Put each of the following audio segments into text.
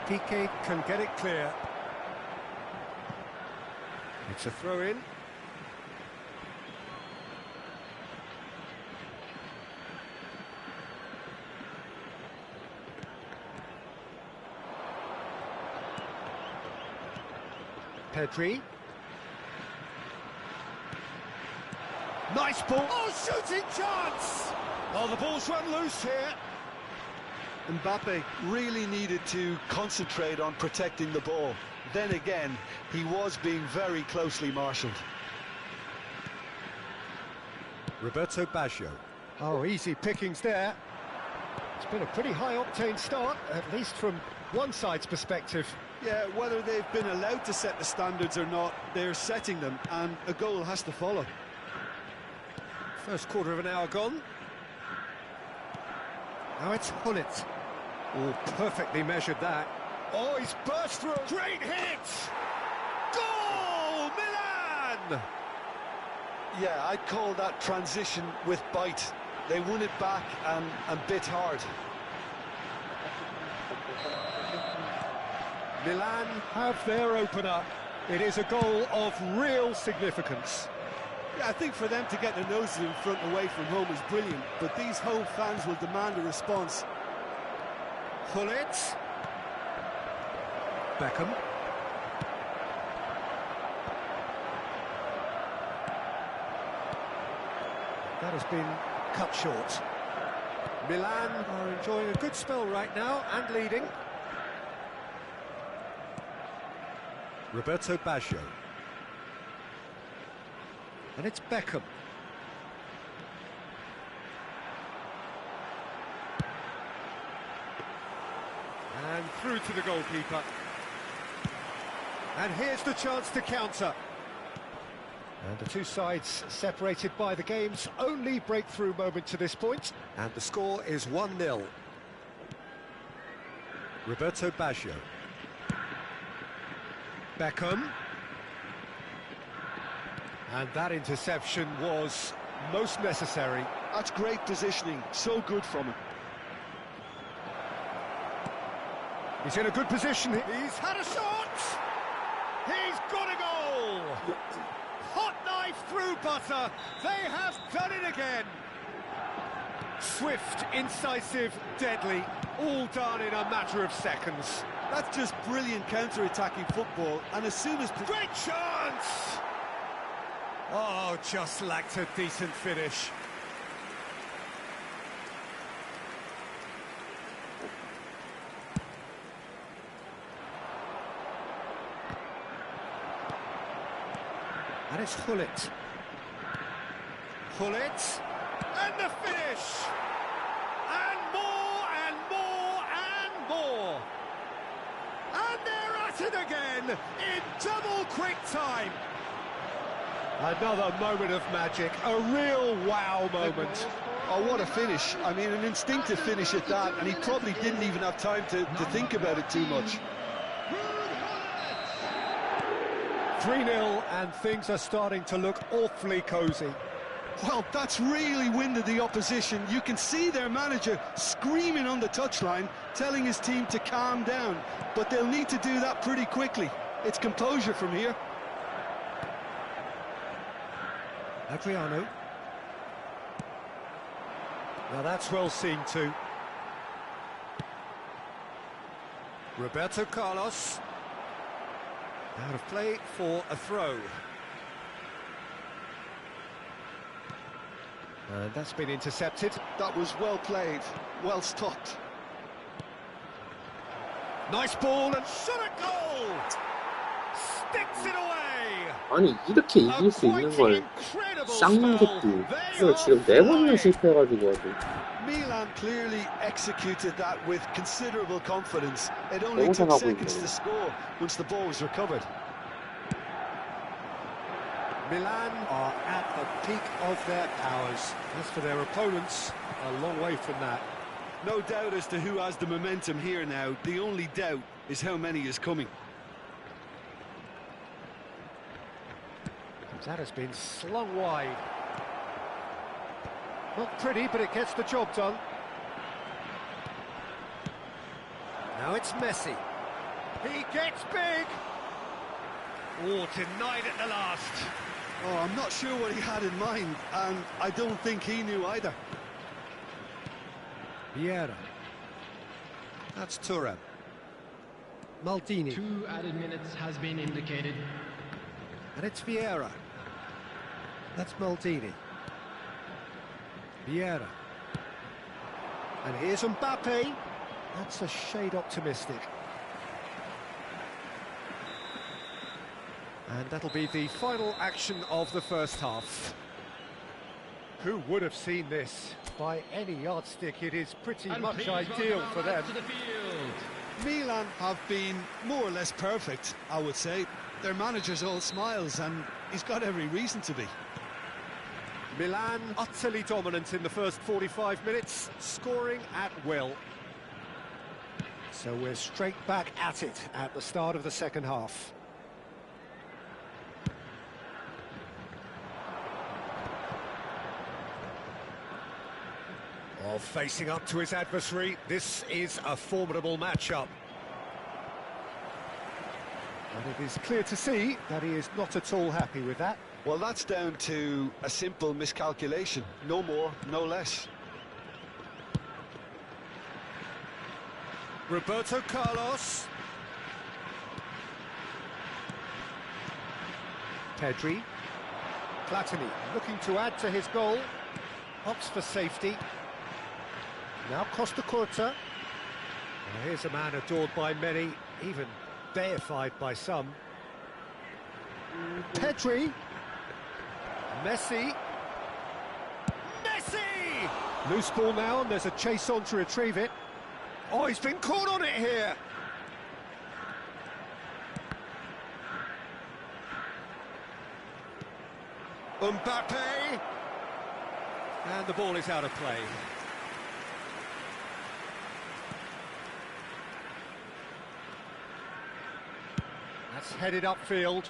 Piqué can get it clear. It's a throw-in. Pedri. Nice ball. Oh, shooting chance! Oh, the ball's run loose here. Mbappe really needed to concentrate on protecting the ball. Then again, he was being very closely marshalled. Roberto Baggio. Oh, easy pickings there. It's been a pretty high-octane start, at least from one side's perspective. Yeah, whether they've been allowed to set the standards or not, they're setting them, and a goal has to follow. First quarter of an hour gone. Now it's Hullet. Oh, perfectly measured that. Oh, he's burst through. Great hit! Goal! Milan! Yeah, I'd call that transition with bite. They won it back and bit hard. Milan have their opener. It is a goal of real significance. Yeah, I think for them to get their noses in front away from home is brilliant, but these home fans will demand a response. Hullet. Beckham. That has been cut short. Milan are enjoying a good spell right now and leading. Roberto Baggio. And it's Beckham. And through to the goalkeeper. And here's the chance to counter. And the two sides separated by the game's only breakthrough moment to this point. And the score is 1-0. Roberto Baggio. Beckham. And that interception was most necessary. That's great positioning, so good from him. He's in a good position. He's had a shot! He's got a goal! Hot knife through butter. They have done it again. Swift, incisive, deadly, all done in a matter of seconds. That's just brilliant counter-attacking football, and as soon as... Great chance! Oh, just lacked a decent finish. And it's Hullet. Hullet. And the finish! And more, and more, and more! And they're at it again, in double quick time! Another moment of magic, a real wow moment. Oh, what a finish. I mean, an instinctive finish at that, and he probably didn't even have time to think about it too much. 3-0, and things are starting to look awfully cosy. Well, that's really winded the opposition. You can see their manager screaming on the touchline, telling his team to calm down, but they'll need to do that pretty quickly. It's composure from here. Adriano. Now that's well seen too. Roberto Carlos. Out of play for a throw. And that's been intercepted. That was well played, well stopped. Nice ball and shot a goal! Sticks it away! 아니 이렇게 이길 수 있는 걸 쌍문 것도 이걸 지금 4번이나 실패해가지고 아주 Milan clearly executed that with considerable confidence. It only took seconds to score once the ball was recovered. Milan are at the peak of their powers. As for their opponents, a long way from that. No doubt as to who has the momentum here now. The only doubt is how many is coming. That has been slung wide. Not pretty, but it gets the job done. Now it's Messi. He gets big. Oh, denied at the last. Oh, I'm not sure what he had in mind, and I don't think he knew either. Vieira. That's Thuram. Maldini. 2 added minutes has been indicated. And it's Vieira. That's Maldini. Vieira. And here's Mbappe. That's a shade optimistic. And that'll be the final action of the first half. Who would have seen this? By any yardstick, it is pretty And much please ideal welcome for our them. lads to the field. Milan have been more or less perfect, I would say. Their manager's all smiles, and he's got every reason to be. Milan utterly dominant in the first 45 minutes, scoring at will. So we're straight back at it at the start of the second half. Oh, facing up to his adversary, this is a formidable matchup. And it is clear to see that he is not at all happy with that. Well, that's down to a simple miscalculation. No more, no less. Roberto Carlos. Pedri. Platini looking to add to his goal. Opts for safety. Now Costa Curta. Well, here's a man adored by many, even deified by some. Pedri. Messi. Messi! Loose ball now, and there's a chase on to retrieve it. Oh, he's been caught on it here. Mbappe. And the ball is out of play. That's headed upfield.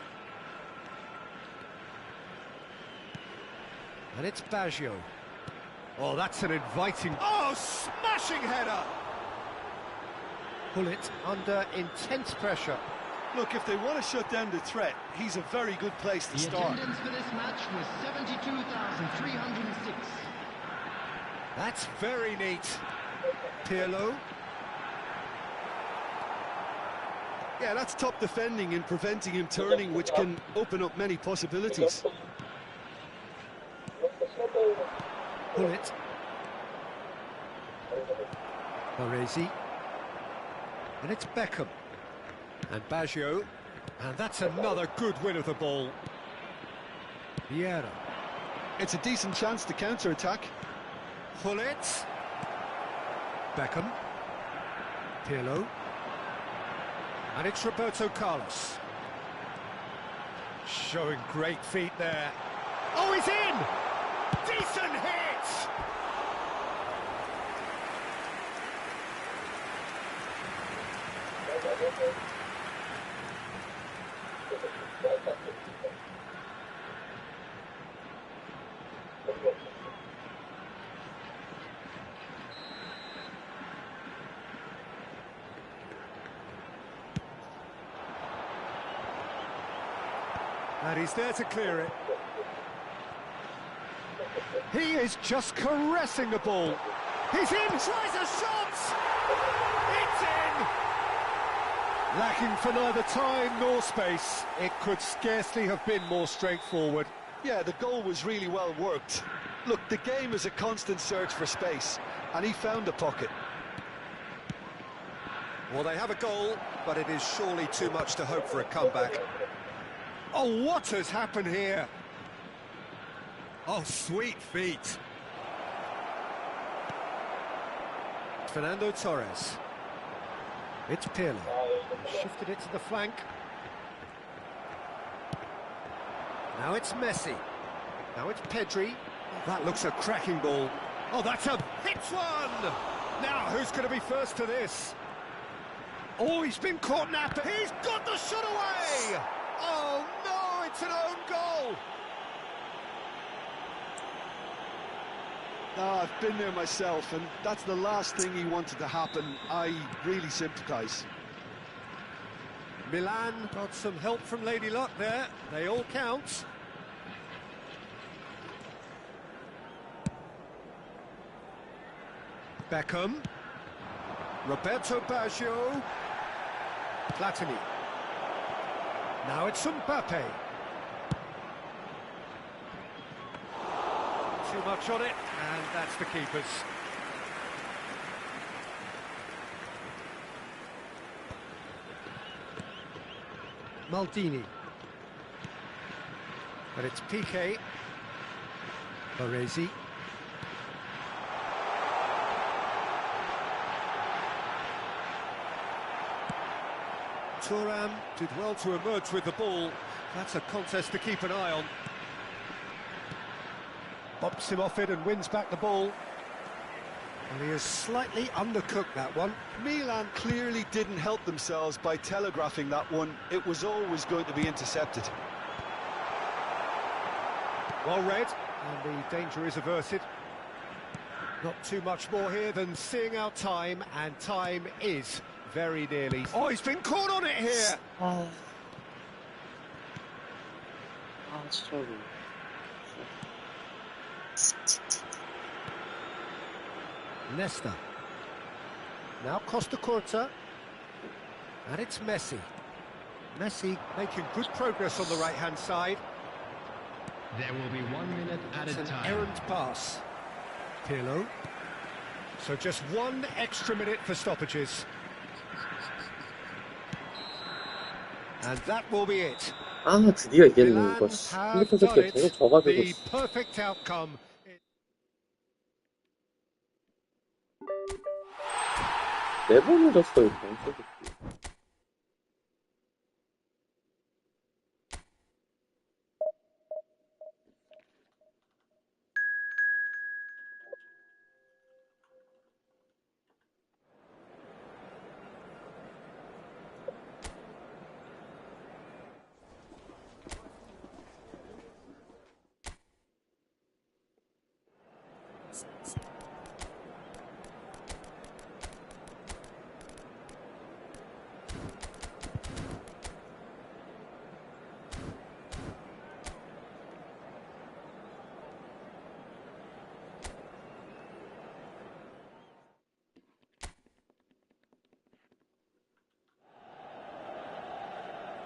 And it's Baggio. Oh, that's an inviting... Oh, smashing header! Bullet under intense pressure. Look, if they want to shut down the threat, he's a very good place to The start. attendance for this match was 72,306. That's very neat. Pirlo. Yeah, that's top defending and preventing him turning, which can open up many possibilities. Bullet. Baresi. And it's Beckham. And Baggio. And that's another good win of the ball. Vieira. It's a decent chance to counter-attack. Bullet. Beckham. Pirlo. And it's Roberto Carlos. Showing great feet there. Oh, he's in! Decent hit! And he's there to clear it. He is just caressing the ball. He's in, tries a shot! It's in! Lacking for neither time nor space. It could scarcely have been more straightforward. Yeah, the goal was really well worked. Look, the game is a constant search for space, and he found the pocket. Well, they have a goal, but it is surely too much to hope for a comeback. Oh, what has happened here? Oh, sweet feet. Fernando Torres. It's Pirlo. Shifted it to the flank. Now it's Messi. Now it's Pedri. That looks a cracking ball. Oh, that's a hit one! Now, who's going to be first to this? Oh, he's been caught napping. He's got the shot away! Oh, no, it's an own goal! I've been there myself, and that's the last thing he wanted to happen. I really sympathise. Milan got some help from Lady Luck there. They all count. Beckham. Roberto Baggio. Platini. Now it's Mbappe. Too much on it, and that's the keeper's. Maldini. But it's Piqué. Baresi. Thuram did well to emerge with the ball. That's a contest to keep an eye on. Bops him off it and wins back the ball. And he has slightly undercooked that one. Milan clearly didn't help themselves by telegraphing that one. It was always going to be intercepted. Well read, and the danger is averted. Not too much more here than seeing out time, and time is very nearly. Oh, he's been caught on it here! 진짜. Nesta. Now Costa Curta. And it's Messi. Messi making good progress on the right-hand side. There will be 1 minute at It's a an time. errant pass. Pirlo. So just 1 extra minute for stoppages. And that will be it. 드디어 이겼네, Milan 이거. have 핸드폰 done 새끼가 it. 계속 져가지고. The perfect outcome. 네 번을 졌어요, 방송.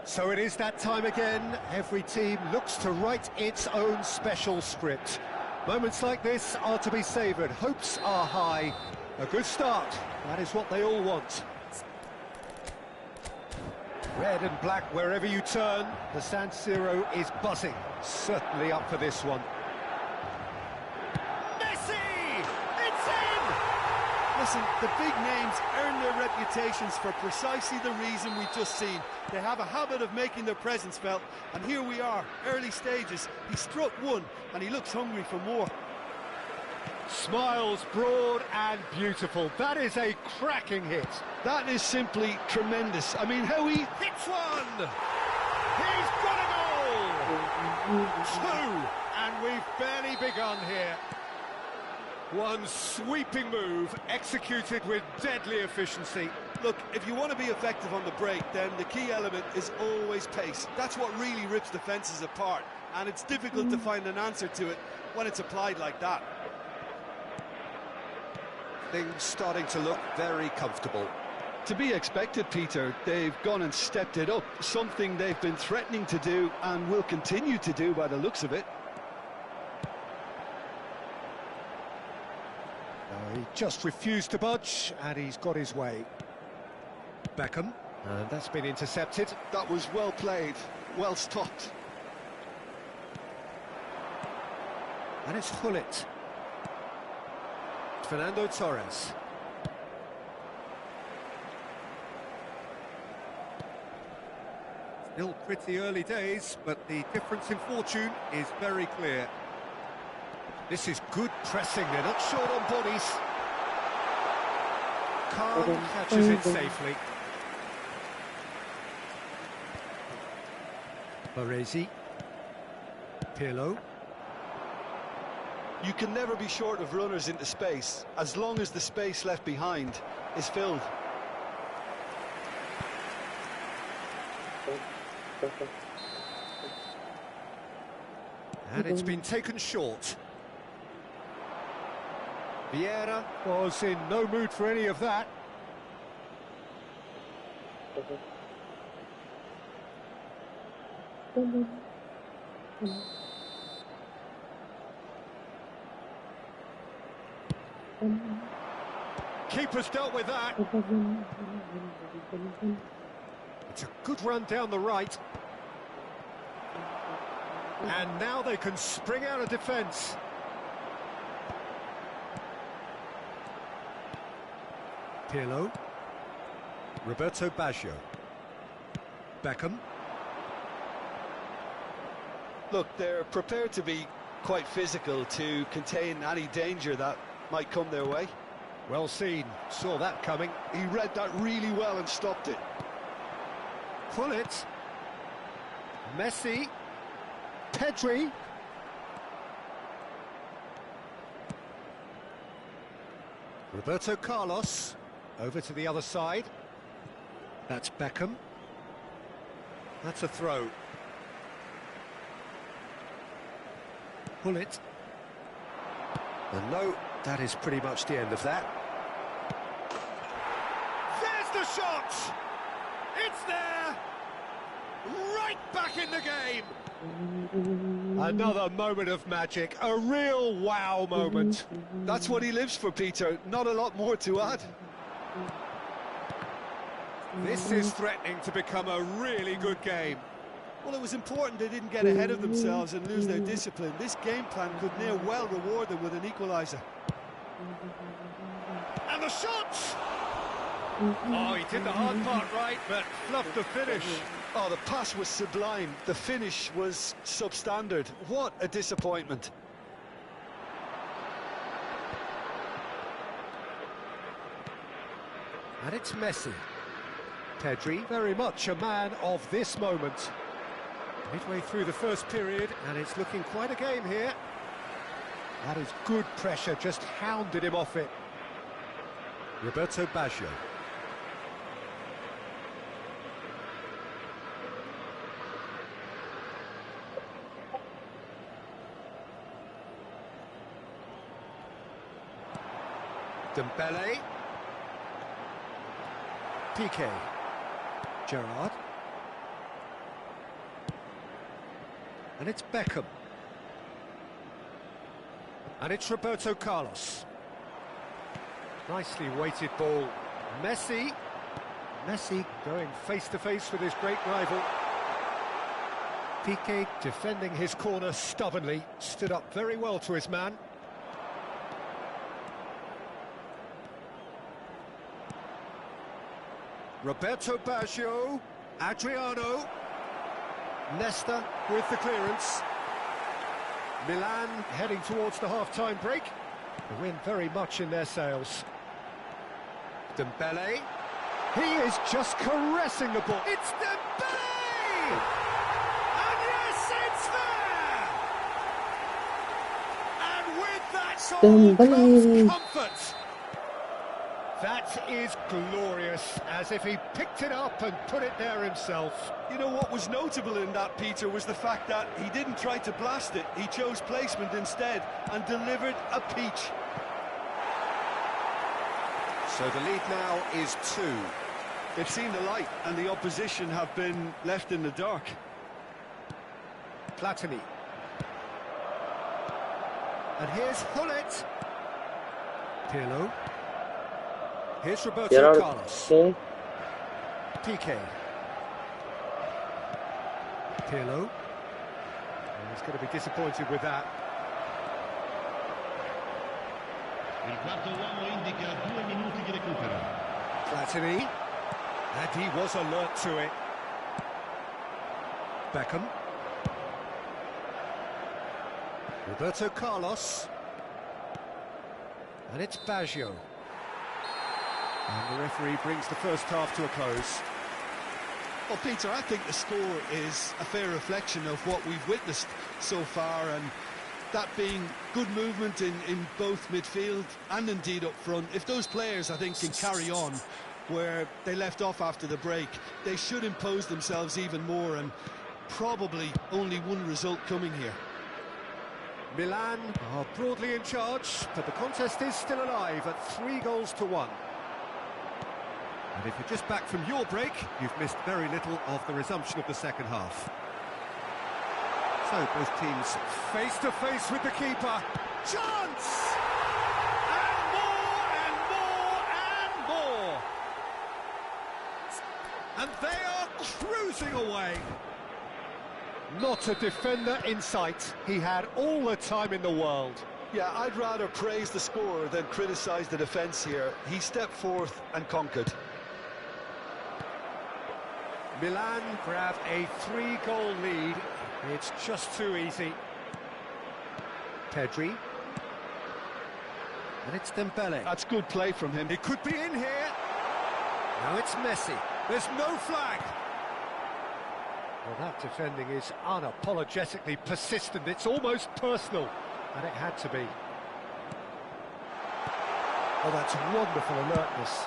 So it is that time again. Every team looks to write its own special script. Moments like this are to be savoured. Hopes are high. A good start. That is what they all want. Red and black wherever you turn. The San Siro is buzzing. Certainly up for this one. Messi! It's in! Listen, the big names earn their reputations for precisely the reason we've just seen. They have a habit of making their presence felt, and here we are, early stages. He struck one, and he looks hungry for more. Smiles broad and beautiful. That is a cracking hit. That is simply tremendous. I mean, how he Hits one! He's got a goal! Two! And we've barely begun here. One sweeping move, executed with deadly efficiency. Look, if you want to be effective on the break, then the key element is always pace. That's what really rips defences apart, and it's difficult to find an answer to it when it's applied like that. Things starting to look very comfortable. To be expected, Peter. They've gone and stepped it up, something they've been threatening to do and will continue to do by the looks of it. He just refused to budge, and he's got his way. Beckham, and that's been intercepted. That was well played, well stopped. And it's Hullet. Fernando Torres. Still pretty early days, but the difference in fortune is very clear. This is good pressing, they're not short on bodies. Khan catches it safely. Baresi. Pirlo. You can never be short of runners into space, as long as the space left behind is filled. And it's been taken short. Vieira was in no mood for any of that. Keeper's dealt with that. It's a good run down the right. And now they can spring out of defence. Pirlo. Roberto Baggio. Beckham. Look, they're prepared to be quite physical to contain any danger that might come their way. Well seen, saw that coming. He read that really well and stopped it. Pull it. Messi. Pedri. Roberto Carlos. Over to the other side. That's Beckham. That's a throw. Pull it. And no, that is pretty much the end of that. There's the shot! It's there! Right back in the game! Another moment of magic, a real wow moment. That's what he lives for, Peter. Not a lot more to add. This is threatening to become a really good game. Well, it was important they didn't get ahead of themselves and lose their discipline. This game plan could near well reward them with an equaliser. And the shot! Oh, he did the hard part right, but fluffed the finish. Oh, the pass was sublime. The finish was substandard. What a disappointment. And it's Messi. Pedri, very much a man of this moment. Midway through the first period, and it's looking quite a game here. That is good pressure, just hounded him off it. Roberto Baggio. Dembele. Piqué. Gerrard. And it's Beckham. And it's Roberto Carlos. Nicely weighted ball. Messi. Messi going face-to-face with his great rival. Piqué defending his corner stubbornly. Stood up very well to his man. Roberto Baggio, Adriano, Nesta with the clearance. Milan heading towards the half-time break. The wind very much in their sails. Dembele, he is just caressing the ball. It's Dembele! And yes, it's there! And with that sort comes comfort. That is glorious, as if he picked it up and put it there himself. You know what was notable in that, Peter, was the fact that he didn't try to blast it. He chose placement instead and delivered a peach. So the lead now is 2. They've seen the light and the opposition have been left in the dark. Platini. And here's Hullet. Pirlo. Here's Roberto Carlos. Piqué. Pirlo. He's going to be disappointed with that. Il quarto uomo indica 2 minuti di recupero. Platini. And he was alert to it. Beckham. Roberto Carlos. And it's Baggio. And the referee brings the first half to a close. Well, Peter, I think the score is a fair reflection of what we've witnessed so far, and that being good movement in both midfield and indeed up front. If those players, I think, can carry on where they left off after the break. They should impose themselves even more, and probably only one result coming here. Milan are broadly in charge, but the contest is still alive at 3-1. And if you're just back from your break, you've missed very little of the resumption of the second half. So both teams face to face with the keeper. Chance! And more and more and more. And they are cruising away. Not a defender in sight. He had all the time in the world. Yeah, I'd rather praise the scorer than criticise the defence here. He stepped forth and conquered. Milan grab a 3-goal lead. It's just too easy. Pedri. And it's Dembele. That's good play from him. It could be in here. Now it's Messi. There's no flag. Well, that defending is unapologetically persistent. It's almost personal. And it had to be. Oh, that's wonderful alertness.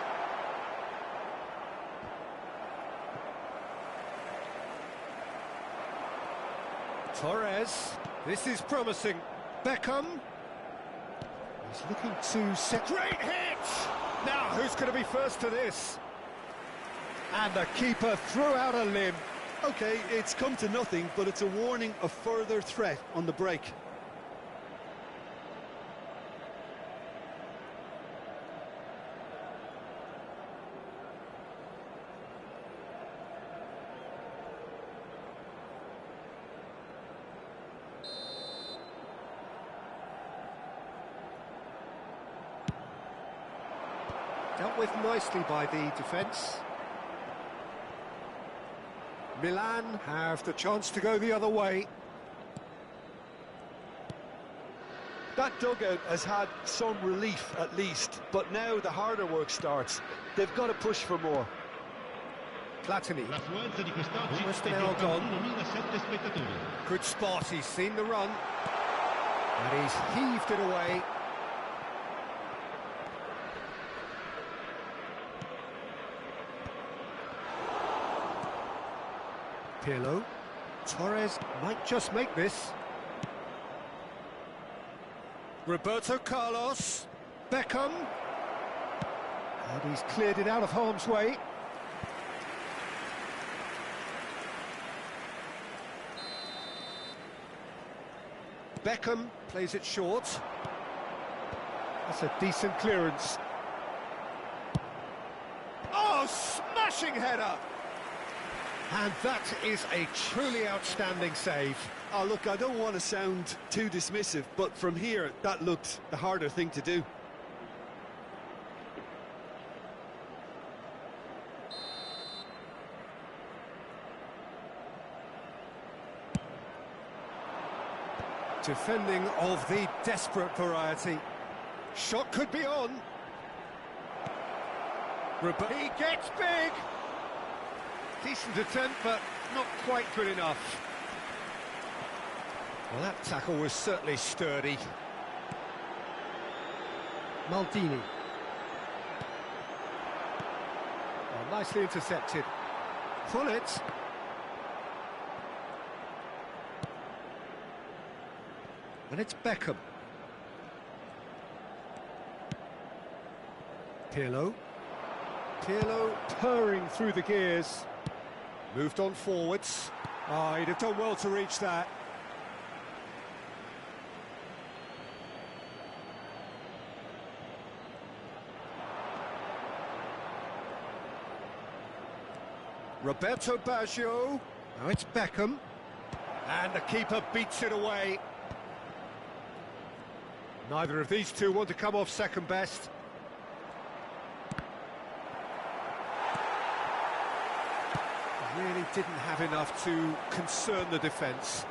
Torres, this is promising. Beckham. He's looking to set... Great hit! Now, who's going to be first to this? And the keeper threw out a limb. OK, it's come to nothing, but it's a warning of further threat on the break. Dealt with nicely by the defence. Milan have the chance to go the other way. That dugout has had some relief at least, but now the harder work starts. They've got to push for more. Platini. L'affluenza di quest'oggi Almost è an di hour gone. 41.007 spettatori. Good spot, he's seen the run. And he's heaved it away. Pirlo. Torres might just make this. Roberto Carlos. Beckham. And he's cleared it out of harm's way. Beckham plays it short. That's a decent clearance. Oh, smashing header! And that is a truly outstanding save. Oh, look, I don't want to sound too dismissive, but from here, that looked the harder thing to do. Defending of the desperate variety. Shot could be on. He gets big! Decent attempt, but not quite good enough. Well, that tackle was certainly sturdy. Maldini. Oh, nicely intercepted. Pullet. And it's Beckham. Pirlo. Pirlo purring through the gears. Moved on forwards. Ah, he'd have done well to reach that. Roberto Baggio. Now it's Beckham. And the keeper beats it away. Neither of these two want to come off second best. Really didn't have enough to concern the defence.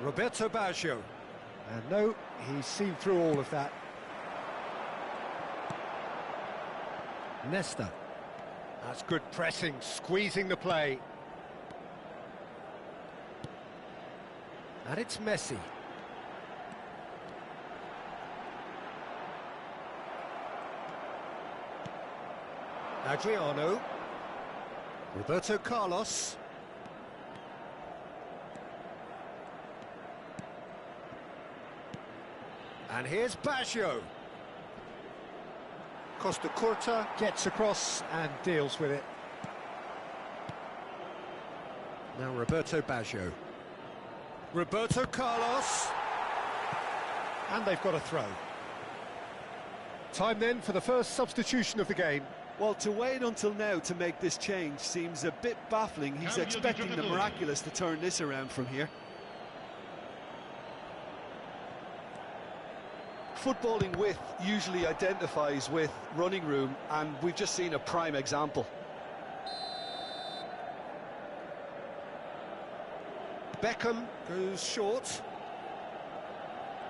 Roberto Baggio. And no, he's seen through all of that. Nesta. That's good pressing, squeezing the play. And it's Messi. Adriano. Roberto Carlos. And here's Baggio. Costa Curta gets across and deals with it. Now Roberto Baggio. Roberto Carlos. And they've got a throw. Time then for the first substitution of the game. Well, to wait until now to make this change seems a bit baffling. He's expecting the miraculous to turn this around from here. Footballing width usually identifies with running room, and we've just seen a prime example. Beckham goes short.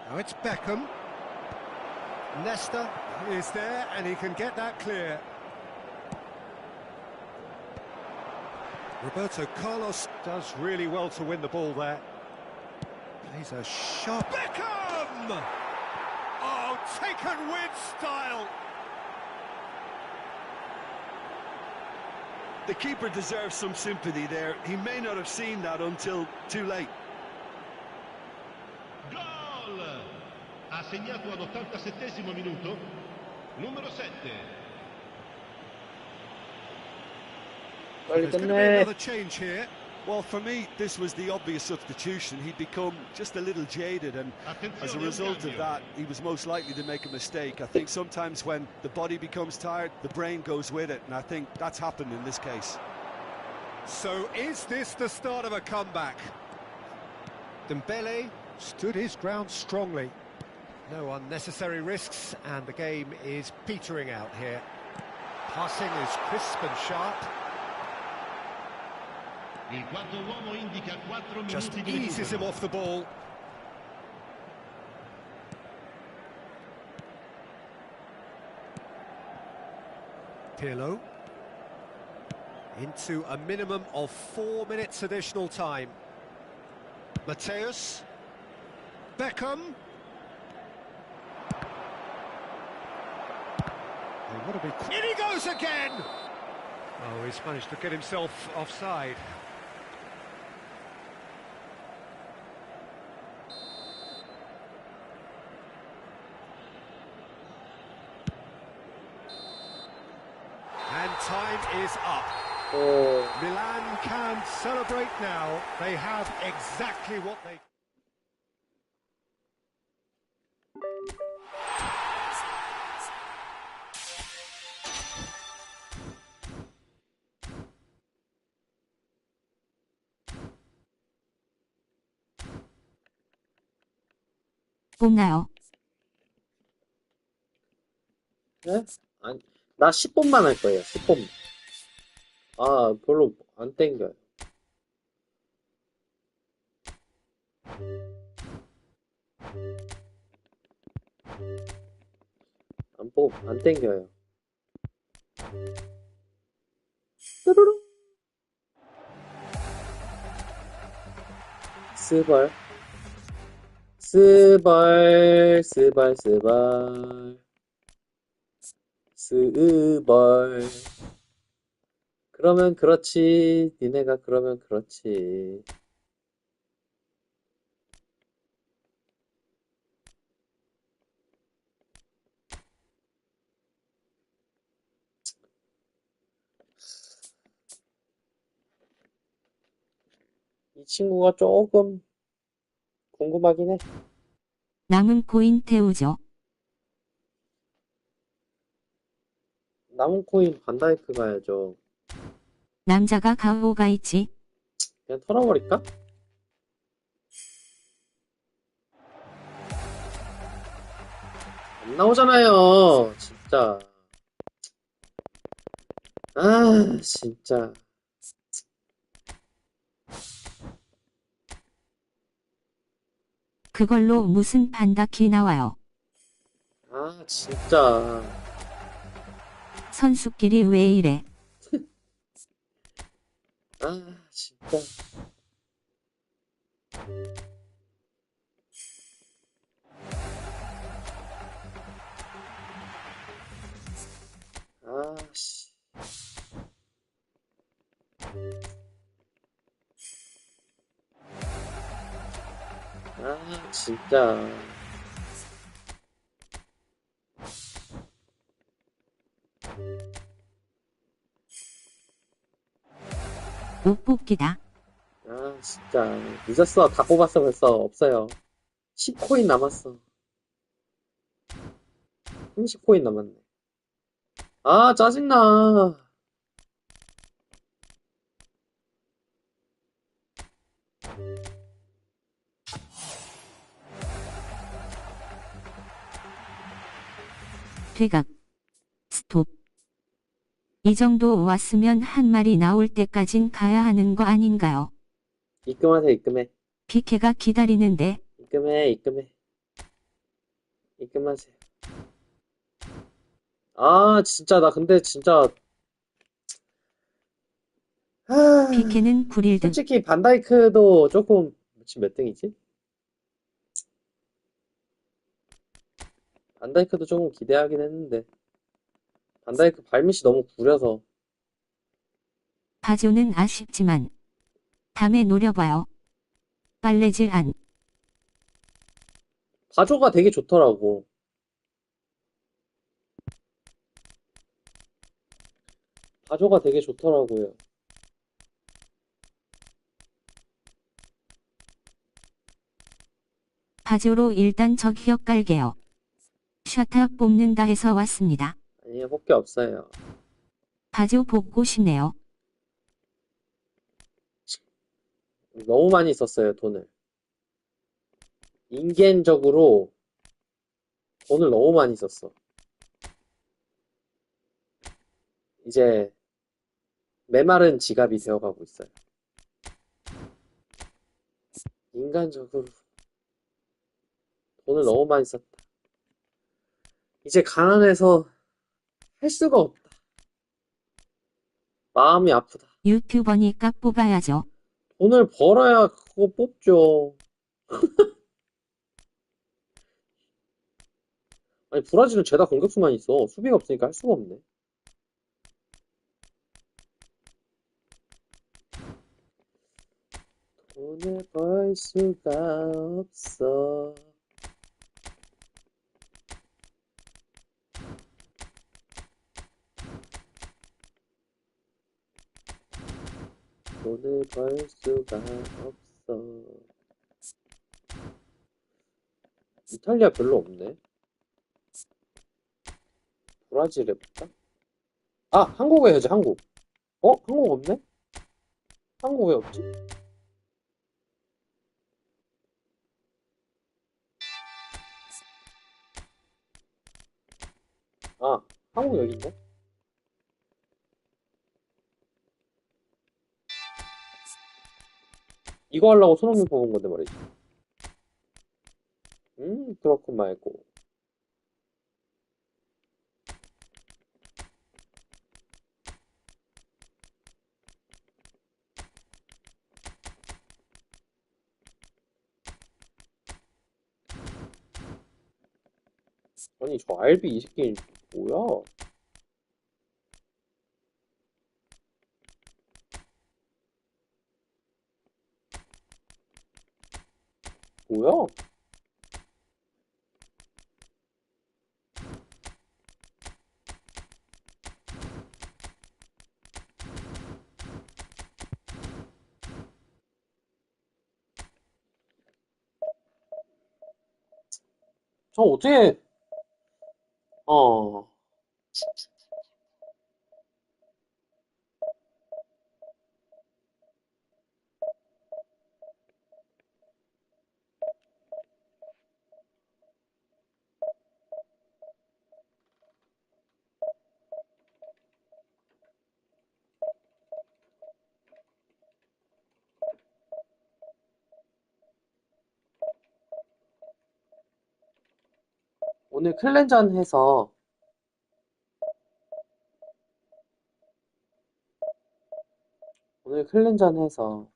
Now it's Beckham. Nesta is there, and he can get that clear. Roberto Carlos does really well to win the ball there. Plays a sharp... Beckham! Oh, taken with style! The keeper deserves some sympathy there. He may not have seen that until too late. Gol! Ha segnato all'87esimo minuto, numero 7. There's going to be another change here. Well, for me, this was the obvious substitution. He'd become just a little jaded, and as a result of that, he was most likely to make a mistake. I think sometimes when the body becomes tired, the brain goes with it, and I think that's happened in this case. So is this the start of a comeback? Dembele stood his ground strongly. No unnecessary risks, and the game is petering out here. Passing is crisp and sharp. Il quarto uomo indica 4 Just minuti di eases him recupero. off the ball. Pirlo. Into a minimum of 4 minutes additional time. Mateus. Beckham. They want to be... In he goes again! Oh, he's managed to get himself offside. And time is up. Oh, Milan can celebrate now. They have exactly what they... 뽑나요? 네? 아니, 나 10분만 할 거예요, 10분. 아, 별로 안 땡겨요. 안 땡겨요. 뚜루루. 스벌. 스벌, 스벌, 스벌. 스벌. 그러면 그렇지. 니네가 그러면 그렇지. 이 친구가 조금 궁금하긴 해. 남은 코인 태우죠. 남은 코인 반다이크 가야죠. 남자가 가오가 있지. 그냥 털어버릴까? 안 나오잖아요. 진짜. 아, 진짜. 그걸로 무슨 판다키 나와요. 아, 진짜. 선수끼리 왜 이래. 아, 진짜. 아, 씨. 아, 진짜. 못 뽑기다. 아, 진짜. 늦었어. 다 뽑았어, 벌써. 없어요. 10코인 남았어. 30코인 남았네. 아, 짜증나. 퇴각. 스톱. 이 정도 왔으면 한 마리 나올 때까진 가야 하는 거 아닌가요? 입금하세요, 입금해. 피케가 기다리는데. 입금해, 입금해. 입금하세요. 아, 진짜, 나 근데 진짜. 아, 피케는 9일 등. 솔직히 반다이크도 조금, 지금 몇 등이지? 반다이크도 조금 기대하긴 했는데. 반다이크 발밑이 너무 구려서. 바조는 아쉽지만. 다음에 노려봐요. 빨래질 안. 바조가 되게 좋더라고. 바조가 되게 좋더라고요. 바조로 일단 저기역 깔게요. 셔터 뽑는다 해서 왔습니다. 아니요, 볼 게 없어요. 바조 뽑고 싶네요. 너무 많이 썼어요, 돈을. 인간적으로 돈을 너무 많이 썼어. 이제 메마른 지갑이 되어가고 있어요. 인간적으로 돈을 너무 많이 썼다. 이제 가난해서 할 수가 없다. 마음이 아프다. 유튜버니까 뽑아야죠. 돈을 벌어야 그거 뽑죠. 아니, 브라질은 죄다 공격수만 있어. 수비가 없으니까 할 수가 없네. 돈을 벌 수가 없어. 돈을 벌 수가 없어. 이탈리아 별로 없네. 브라질에 볼까? 아, 한국에 해야지, 한국. 한국 없네? 한국 왜 없지? 아, 한국 여기 있네? 이거 하려고 손흥민 뽑은 건데 말이지. 그렇군 말고. 아니, 저 RB 이 새끼 뭐야? 뭐야? 저 어떻게, 어, 오늘 클렌전 해서, 오늘 클렌전 해서,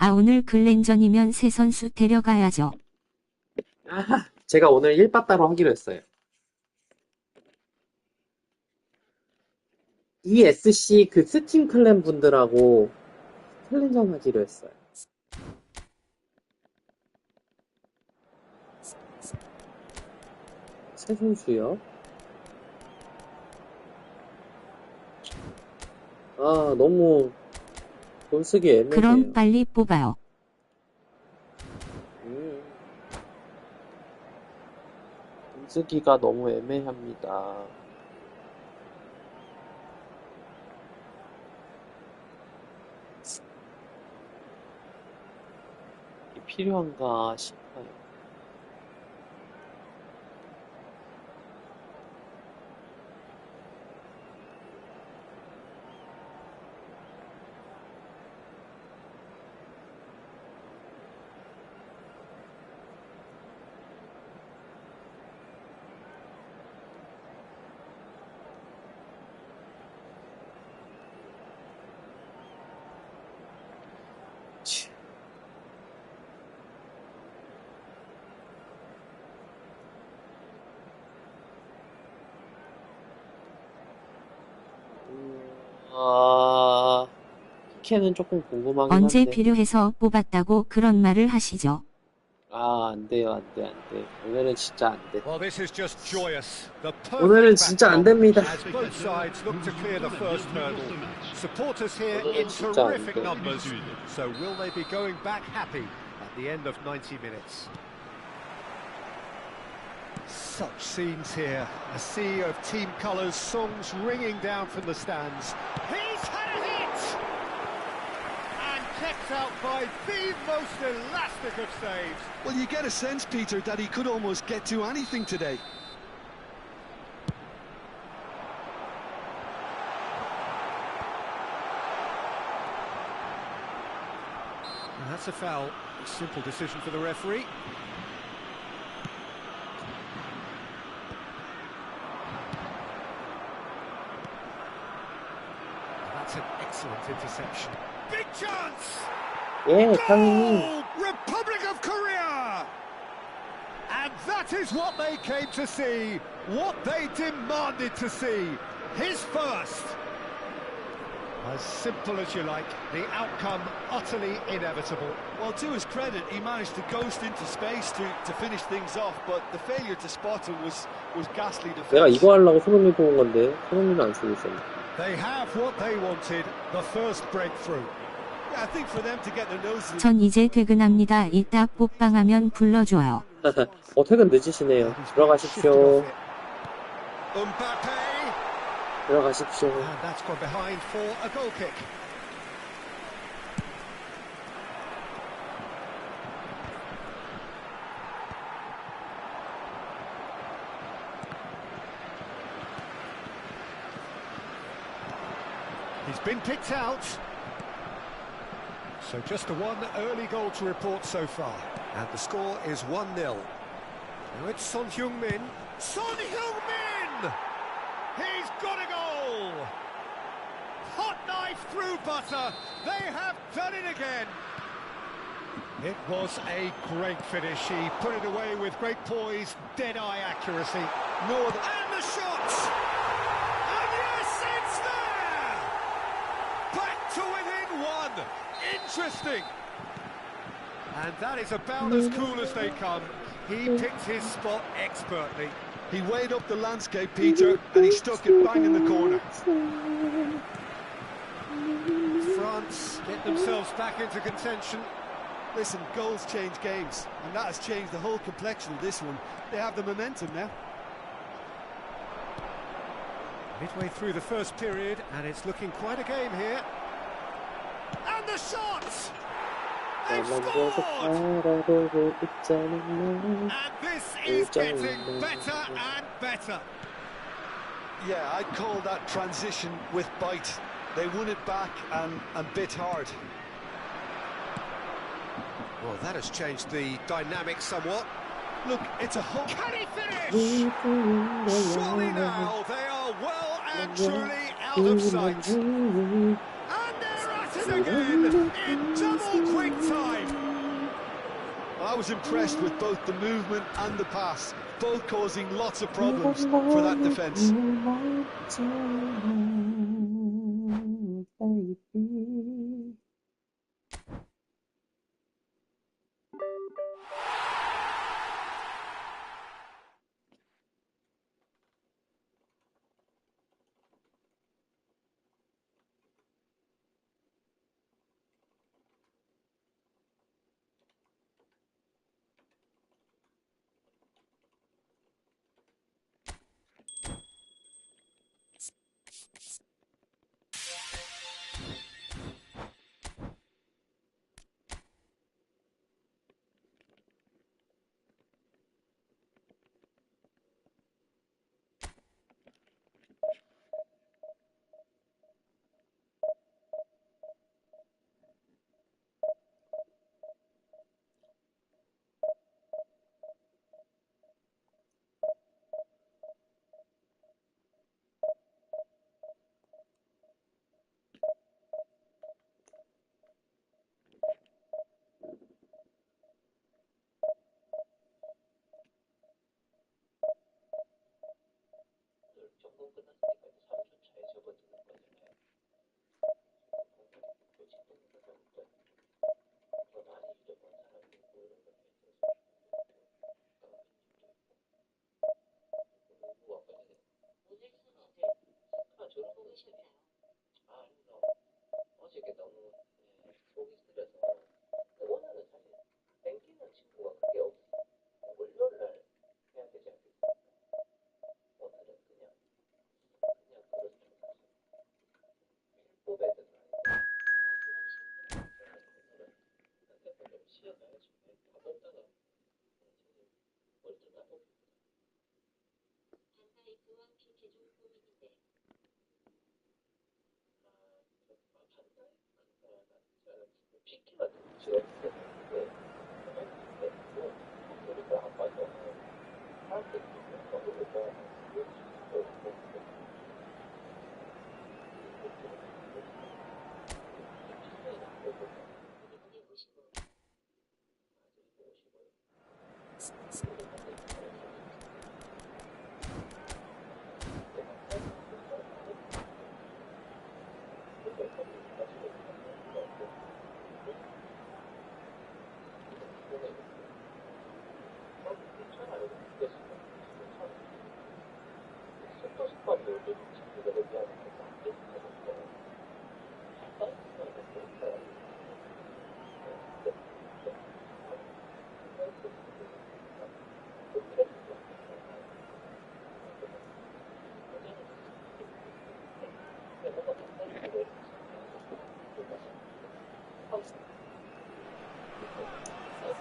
아 오늘 글렌전이면 새 선수 데려가야죠. 아, 제가 오늘 1빠따로 하기로 했어요. ESC 그 스팀 클랜 분들하고 클렌전 하기로 했어요. 새 선수요? 아, 너무 돈 쓰기 애매해요. 그럼 빨리 뽑아요. 돈 쓰기가 너무 애매합니다. 이게 필요한가 싶어요. 피케는 조금 궁금하긴 언제 한데. 필요해서 뽑았다고 그런 말을 하시죠. 아, 안 돼요, 안 돼, 안 돼. 오늘은 진짜 안 돼. Well, this is just joyous. The 오늘은 진짜 안 됩니다. as both sides look to clear the first hurdle. Supporters here in 오늘은 진짜 안 terrific 돼. numbers. So will they be going back happy at the end of 90 minutes? Such scenes here. A sea of team colours, songs ringing down from the stands. He's had a hit! And kept out by the most elastic of saves. Well, you get a sense, Peter, that he could almost get to anything today. And that's a foul. A simple decision for the referee. That's an excellent interception. Big chance! 예, 강희님. Goal! Republic of Korea! And that is what they came to see, what they demanded to see. His first. As simple as you like, the outcome utterly inevitable. Well, to his credit, he managed to ghost into space to finish things off, but the failure to spot him was ghastly defense. 내가 이거 하려고 손흥민 뽑은 건데 손흥민은 안 쓰고 있었네. They have what they wanted, the first breakthrough. Yeah, I think for them to get their noses. 전 이제 퇴근합니다. 이따 뽑방하면 불러줘요. 퇴근 늦으시네요. 들어가십시오. Mbappe! 들어가십시오. And that's gone behind for a goal kick. He's been picked out. So just the one early goal to report so far. And the score is 1-0. Now it's Son Heung-min. Son Heung-min! He's got a goal! Hot knife through butter. They have done it again. It was a great finish. He put it away with great poise, dead-eye accuracy. No other. And the shot! And yes, it's there! Back to within one. Interesting. And that is about as cool as they come. He picked his spot expertly. He weighed up the landscape, Peter, and he stuck it bang in the corner. France get themselves back into contention. Listen, goals change games, and that has changed the whole complexion of this one. They have the momentum now. Midway through the first period, and it's looking quite a game here. And the shot! They've scored! And this is getting better and better. Yeah, I'd call that transition with bite. They won it back and bit hard. Well, that has changed the dynamic somewhat. Look, it's a whole... Can he finish? Surely now they are well and truly out of sight. And they're at it it again in double quick time. Well, I was impressed with both the movement and the pass, both causing lots of problems for that defence.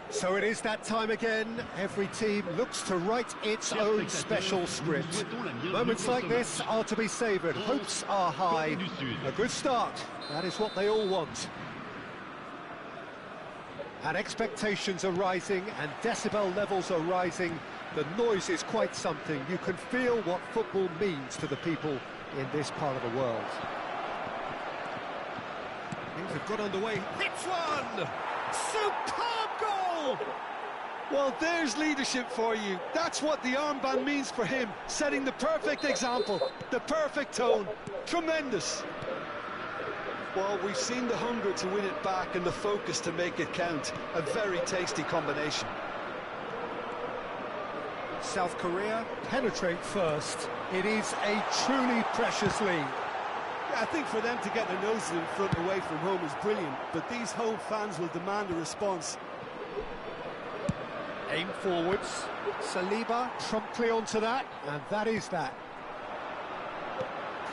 So it is that time again. Every team looks to write its own special script. Moments like this are to be savoured. Hopes are high. A good start. That is what they all want. And expectations are rising and decibel levels are rising. The noise is quite something. You can feel what football means to the people in this part of the world. Things have got underway. Hits one! Superb goal! Well, there's leadership for you. That's what the armband means for him, setting the perfect example, the perfect tone. Tremendous. Well, we've seen the hunger to win it back and the focus to make it count. A very tasty combination. South Korea penetrate first. It is a truly precious lead. Yeah, I think for them to get their noses in front away from home is brilliant, but these home fans will demand a response. Aim forwards. Saliba promptly onto that, and that is that.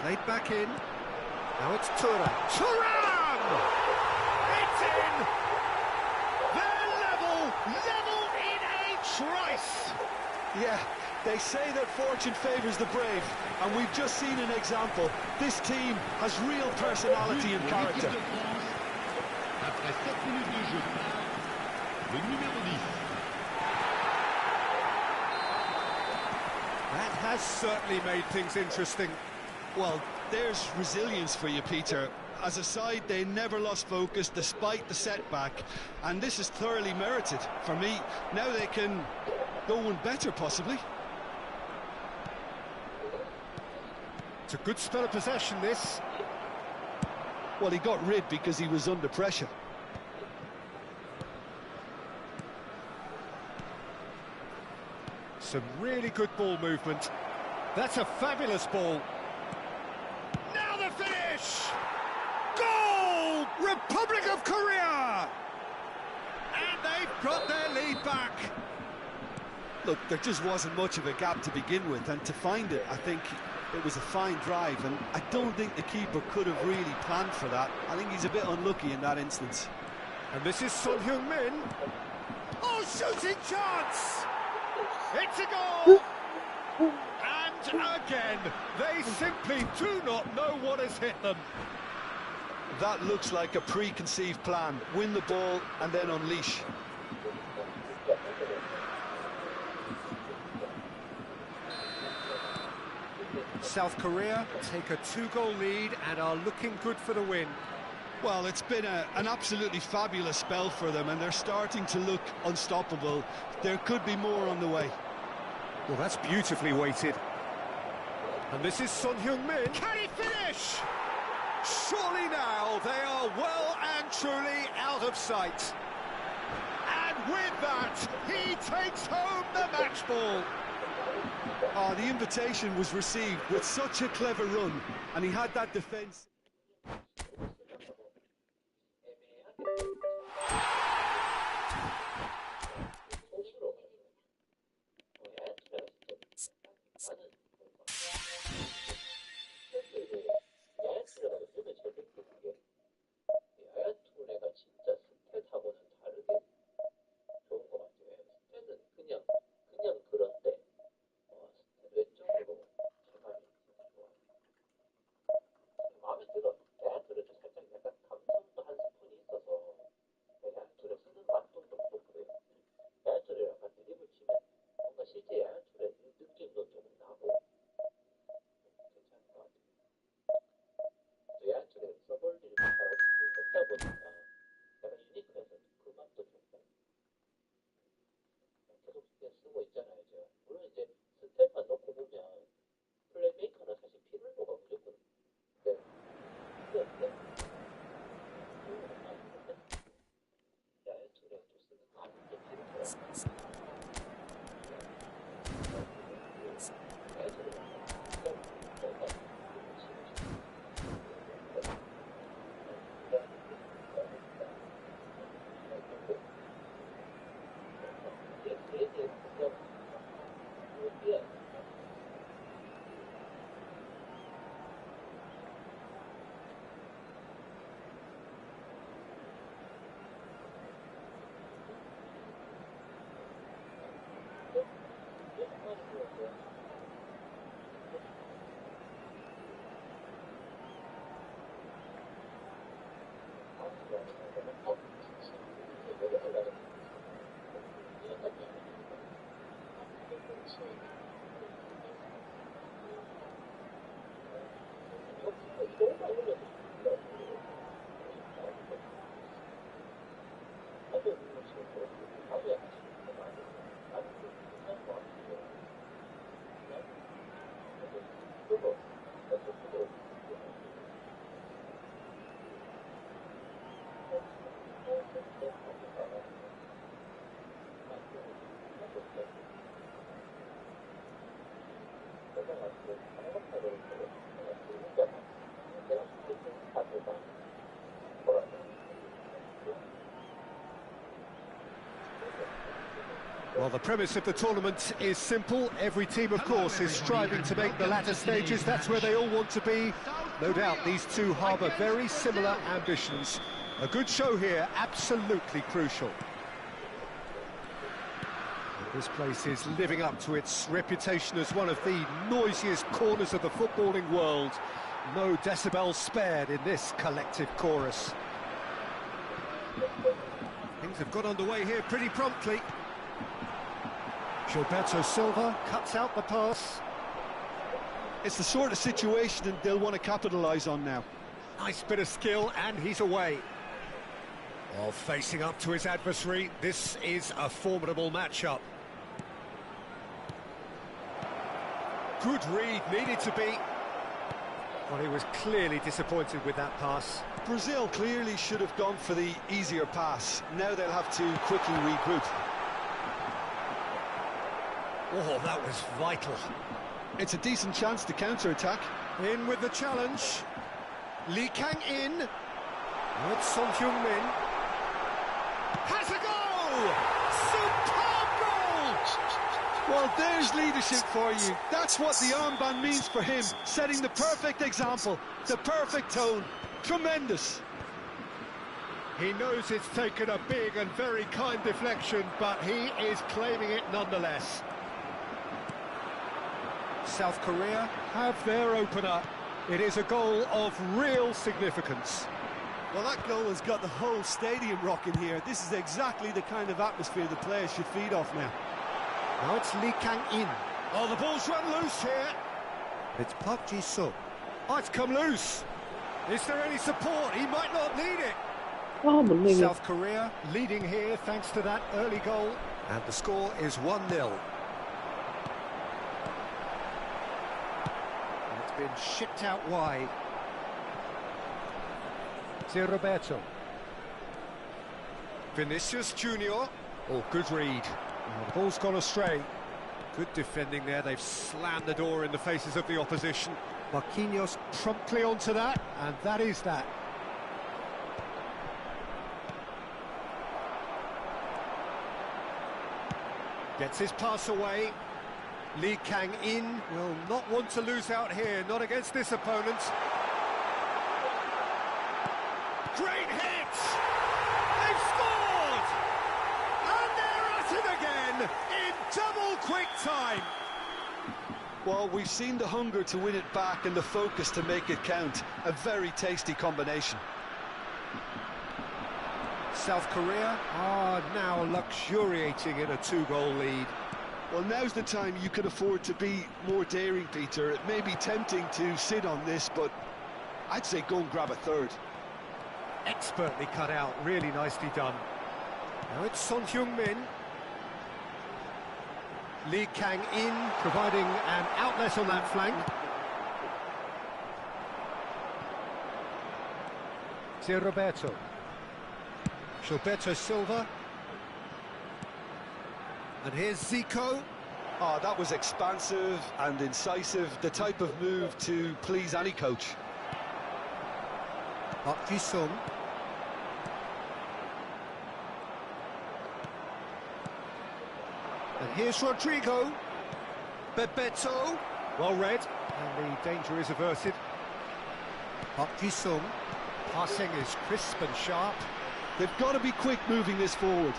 Played back in. Now it's Thuram. Thuram! It's in! They're level in a trice! Yeah, they say that fortune favours the brave, and we've just seen an example. This team has real personality and character. Après 7 minutes de jeu, le numéro 10. That has certainly made things interesting. Well, there's resilience for you, Peter. As a side, they never lost focus despite the setback, and this is thoroughly merited for me. Now they can go one better, possibly. It's a good spell of possession, this. Well, he got rid because he was under pressure. Some really good ball movement. That's a fabulous ball. Now the finish! Goal! Republic of Korea! And they've got their lead back. Look, there just wasn't much of a gap to begin with, and to find it, I think it was a fine drive, and I don't think the keeper could have really planned for that. I think he's a bit unlucky in that instance. And this is Son Heung-min. Oh, shooting chance! It's a goal! And again, they simply do not know what has hit them. That looks like a preconceived plan. Win the ball and then unleash. South Korea take a 2-goal lead and are looking good for the win. Well, it's been an absolutely fabulous spell for them, and they're starting to look unstoppable. There could be more on the way. Well, that's beautifully weighted. And this is Son Heung-min. Can he finish? Surely now they are well and truly out of sight. And with that, he takes home the match ball. Oh, the invitation was received with such a clever run, and he had that defence. Well, the premise of the tournament is simple. Every team, of course, is striving to make the latter stages. That's where they all want to be. No doubt these two harbour very similar ambitions. A good show here, absolutely crucial. This place is living up to its reputation as one of the noisiest corners of the footballing world. No decibels spared in this collective chorus. Things have got underway here pretty promptly. Gilberto Silva cuts out the pass. It's the sort of situation that they'll want to capitalise on now. Nice bit of skill, and he's away. Well, facing up to his adversary, this is a formidable matchup. Good read, needed to be. Well, he was clearly disappointed with that pass. Brazil clearly should have gone for the easier pass. Now they'll have to quickly regroup. Oh, that was vital. It's a decent chance to counter-attack. In with the challenge. Lee Kang-in. With Son Heung-min. Has a goal! Superb goal! Well, there's leadership for you. That's what the armband means for him. Setting the perfect example, the perfect tone. Tremendous. He knows it's taken a big and very kind deflection, but he is claiming it nonetheless. South Korea have their opener. It is a goal of real significance. Well, that goal has got the whole stadium rocking here. This is exactly the kind of atmosphere the players should feed off now. Now it's Lee Kang-in. Oh, the ball's run loose here. It's Park Ji-sung. Oh, it's come loose. Is there any support? He might not need it. 아, 못 내게. South Korea leading here thanks to that early goal. And the score is 1-0. It's been shipped out wide. Zé Roberto. Vinicius Junior. Oh, good read. Oh, the ball's gone astray. Good defending there. They've slammed the door in the faces of the opposition. Marquinhos promptly onto that, and that is that. Gets his pass away. Lee Kang-in will not want to lose out here, not against this opponent. Great hit! They've scored! And they're at it again in double quick time. Well, we've seen the hunger to win it back and the focus to make it count. A very tasty combination. South Korea are now luxuriating in a 2-goal lead. Well, now's the time you can afford to be more daring, Peter. It may be tempting to sit on this, but I'd say go and grab a third. Expertly cut out, really nicely done. Now it's Son Heung-min. Lee Kang-in providing an outlet on that flank. Zé Roberto. Gilberto Silva. And here's Zico. Oh, that was expansive and incisive, the type of move to please any coach. Park Ji-sung. And here's Rodrigo. Bebeto. Well read. And the danger is averted. Park Ji-sung. Passing is crisp and sharp. They've got to be quick moving this forward.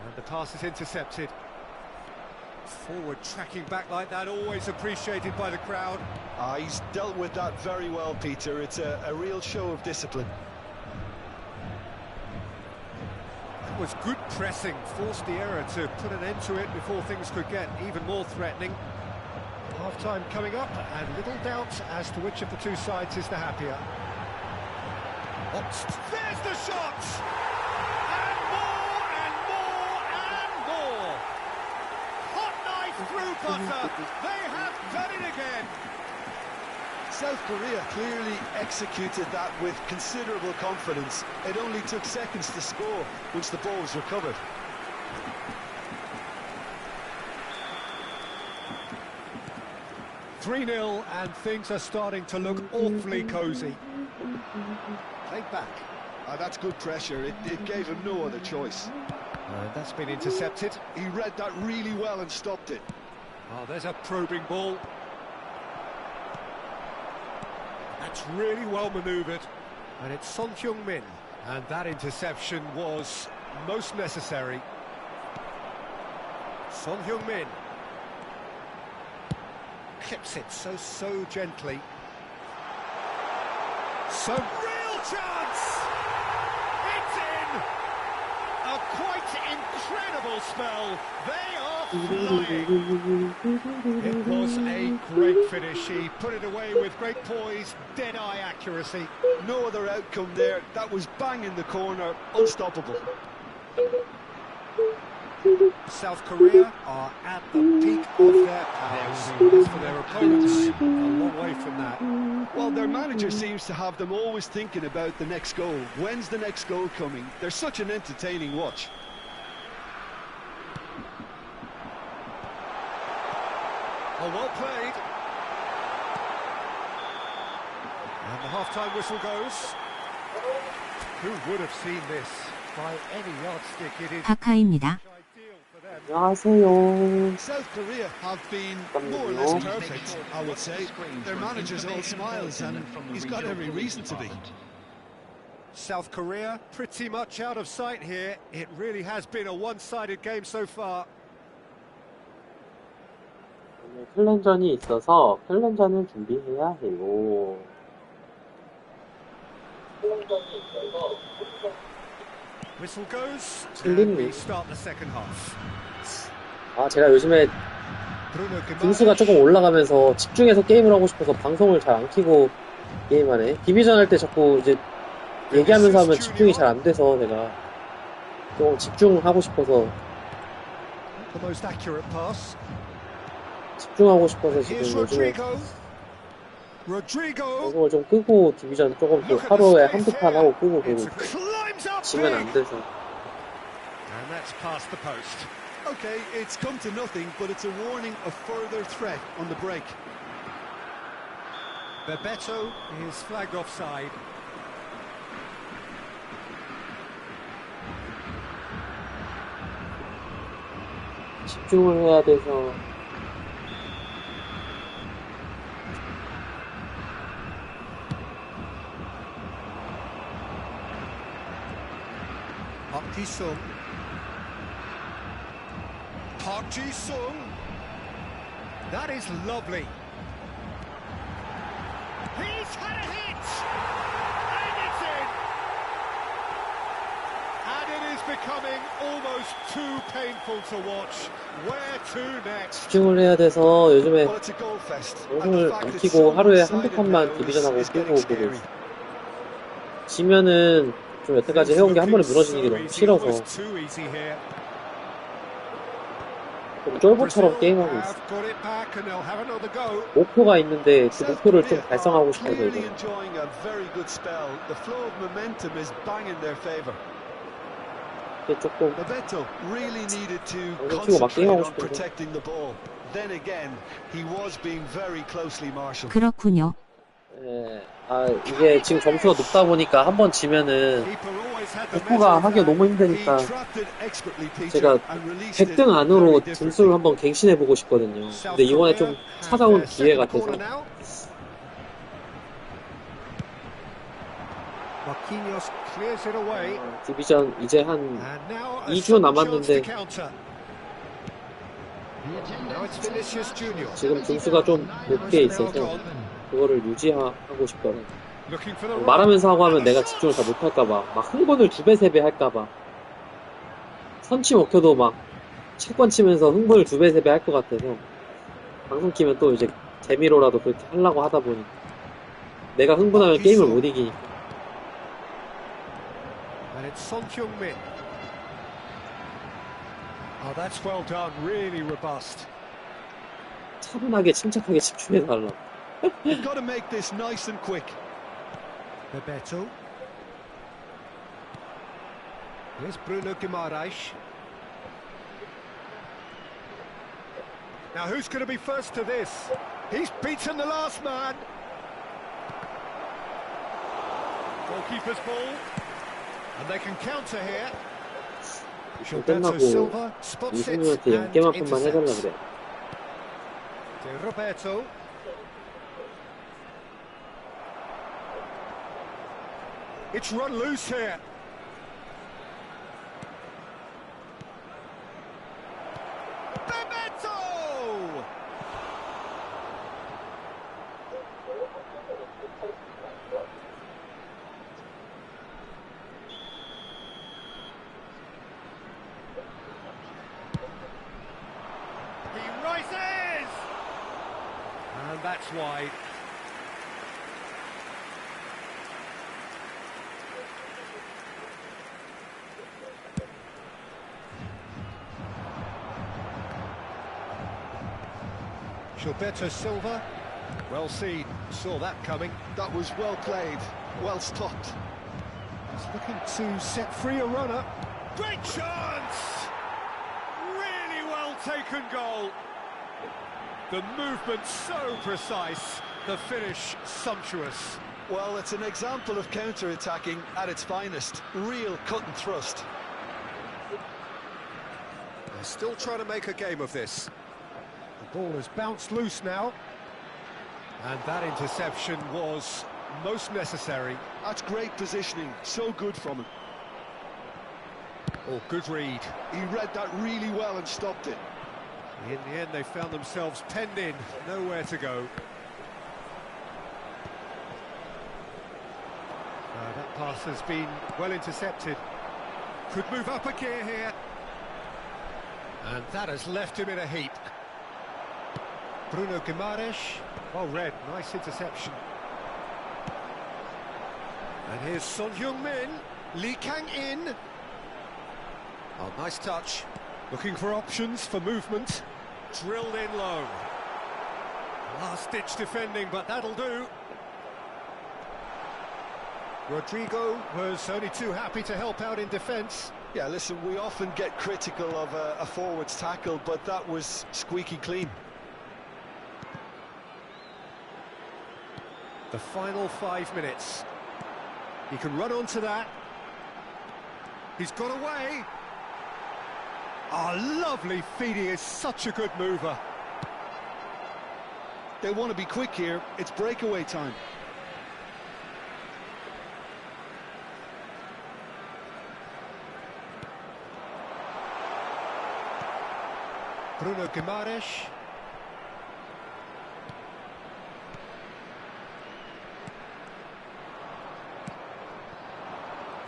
And the pass is intercepted. Forward tracking back like that, always appreciated by the crowd. He's dealt with that very well, Peter. It's a real show of discipline. That was good pressing, forced the error to put an end to it before things could get even more threatening. Half-time coming up, and little doubt as to which of the two sides is the happier. Oxt. There's the shot! And more, and more, and more! Hot knife through butter! They have done it again! South Korea clearly executed that with considerable confidence. It only took seconds to score once the ball was recovered. "3-0, and things are starting to look awfully cosy." Played back. That's good pressure. It gave him no other choice. That's been intercepted. He read that really well and stopped it. Oh, there's a probing ball. That's really well manoeuvred. And it's Son Heung-min. And that interception was most necessary. Son Heung-min. Clips it so gently. So real chance! It's in! A quite incredible spell. They are flying. It was a great finish. He put it away with great poise, dead-eye accuracy. No other outcome there. That was bang in the corner, unstoppable. South Korea are at the peak of their powers. As for their opponents, a long way from that. Well, their manager seems to have them always thinking about the next goal. When's the next goal coming? They're such an entertaining watch. Oh, well played. And the half-time whistle goes. Who would have seen this? By any yardstick, it is 하카입니다. ideal for them. 안녕하세요. South Korea have been more or less perfect, I would say. Their manager's all smiles and he's got every reason to be. South Korea pretty much out of sight here. It really has been a one-sided game so far. 오늘 클랜전이 있어서 클랜전을 준비해야 해요. Whistle goes, 틀린 and we 일. start the second half. 아, 제가 요즘에 Bruno 등수가 조금 올라가면서 집중해서 게임을 하고 싶어서 방송을 잘 안 켜고 게임하네. 디비전 할 때 자꾸 이제 얘기하면서 하면 집중이 잘 안 돼서 제가 좀 집중하고 싶어서 the most accurate pass. 집중하고 싶어서 지금 Here's 요즘에 Rodrigo. Rodrigo. 방송을 좀 끄고 디비전 조금 또 하루에 한두 판 하고 끄고 그러고 It's climbs up 지면 big. 안 돼서. And that's past the post. Okay, it's come to nothing, but it's a warning of further threat on the break. Bebeto is flagged offside. 집중을 해야 돼서 Park Ji-sung. Park Ji-sung. That is lovely. He's had a hit! And it's in! And it is becoming almost too painful to watch. Where to next? 집중을 해야 돼서 요즘에 Well, it's a goal fest. And the 방송을 fact 안 it's 켜고 so 하루에 한두 one-sided 판만 now 디비전하고 is 끄고 getting 보고 scary. 있어요. 지면은 좀 여태까지 해온 게 한 번에 무너지는 게 너무 싫어서 Almost too easy here. 좀 쫄보처럼 Brazil 게임하고 있어. have got it back and they'll have another go. 목표가 있는데 그 South 목표를 좀 Korea 달성하고 are 싶어서 clearly 이거 enjoying a very good spell. The flow of momentum is bang in their favour. 이게 조금 Bebeto really needed to 방송 키고 막 concentrate 게임하고 on 싶은데 protecting the ball. Then again, he was being very closely marshalled. 그렇군요. 예, 아 이게 지금 점수가 높다 보니까 한 번 지면은 목표가 하기가 너무 힘드니까 제가 100등 안으로 등수를 한번 갱신해보고 싶거든요. 근데 이번에 좀 찾아온 기회 같아서 Marquinhos clears it away. 디비전 이제 한 And now a 2주 sudden chance to 남았는데 counter. Now it's Vinicius Junior. 지금 등수가 좀 높게 있어서 그거를 유지하고 싶더라고요. Looking for the right. 말하면서 하고 하면 내가 집중을 다 못할까봐 막 흥분을 2배, 3배 할까봐 선취 먹혀도 막 채권 치면서 흥분을 2배, 3배 할 것 같아서 방송 키면 또 이제 재미로라도 그렇게 하려고 하다 보니 내가 흥분하면 게임을 못 이기니까 And it's Son Heung-min. Oh, that's well done. Really robust. 차분하게 침착하게 집중해달라고. You've got to make this nice and quick. Bebeto. Here's Bruno Guimaraes. Now who's going to be first to this? He's beaten the last man. Goalkeeper's ball. And they can counter here. 끝나고 Silva spots it 이승우한테 and 10개만 뿐만 해달라 intercepts. 그래. De Roberto. It's run loose here. Bebeto! slices! And that's wide. Gilberto Silva, well seen, saw that coming. That was well played, well stopped. He's looking to set free a runner. Great chance! Really well taken goal. The movement so precise, the finish sumptuous. Well, it's an example of counter-attacking at its finest. Real cut and thrust. They're still trying to make a game of this. The ball has bounced loose now. And that interception was most necessary. That's great positioning, so good from him. Oh, good read. He read that really well and stopped it. In the end, they found themselves penned in, nowhere to go. That pass has been well intercepted. Could move up a gear here. And that has left him in a heap. Bruno Guimaraes, well read, nice interception. And here's Son Heung-min, Lee Kang-in. Oh, nice touch. Looking for options for movement. Drilled in low. Last-ditch defending, but that'll do. Rodrigo was only too happy to help out in defence. Yeah, listen, we often get critical of a forward's tackle, but that was squeaky clean. The final 5 minutes. He can run onto that. He's got away. Oh, lovely feed. He is such a good mover. They want to be quick here. It's breakaway time. Bruno Guimaraes.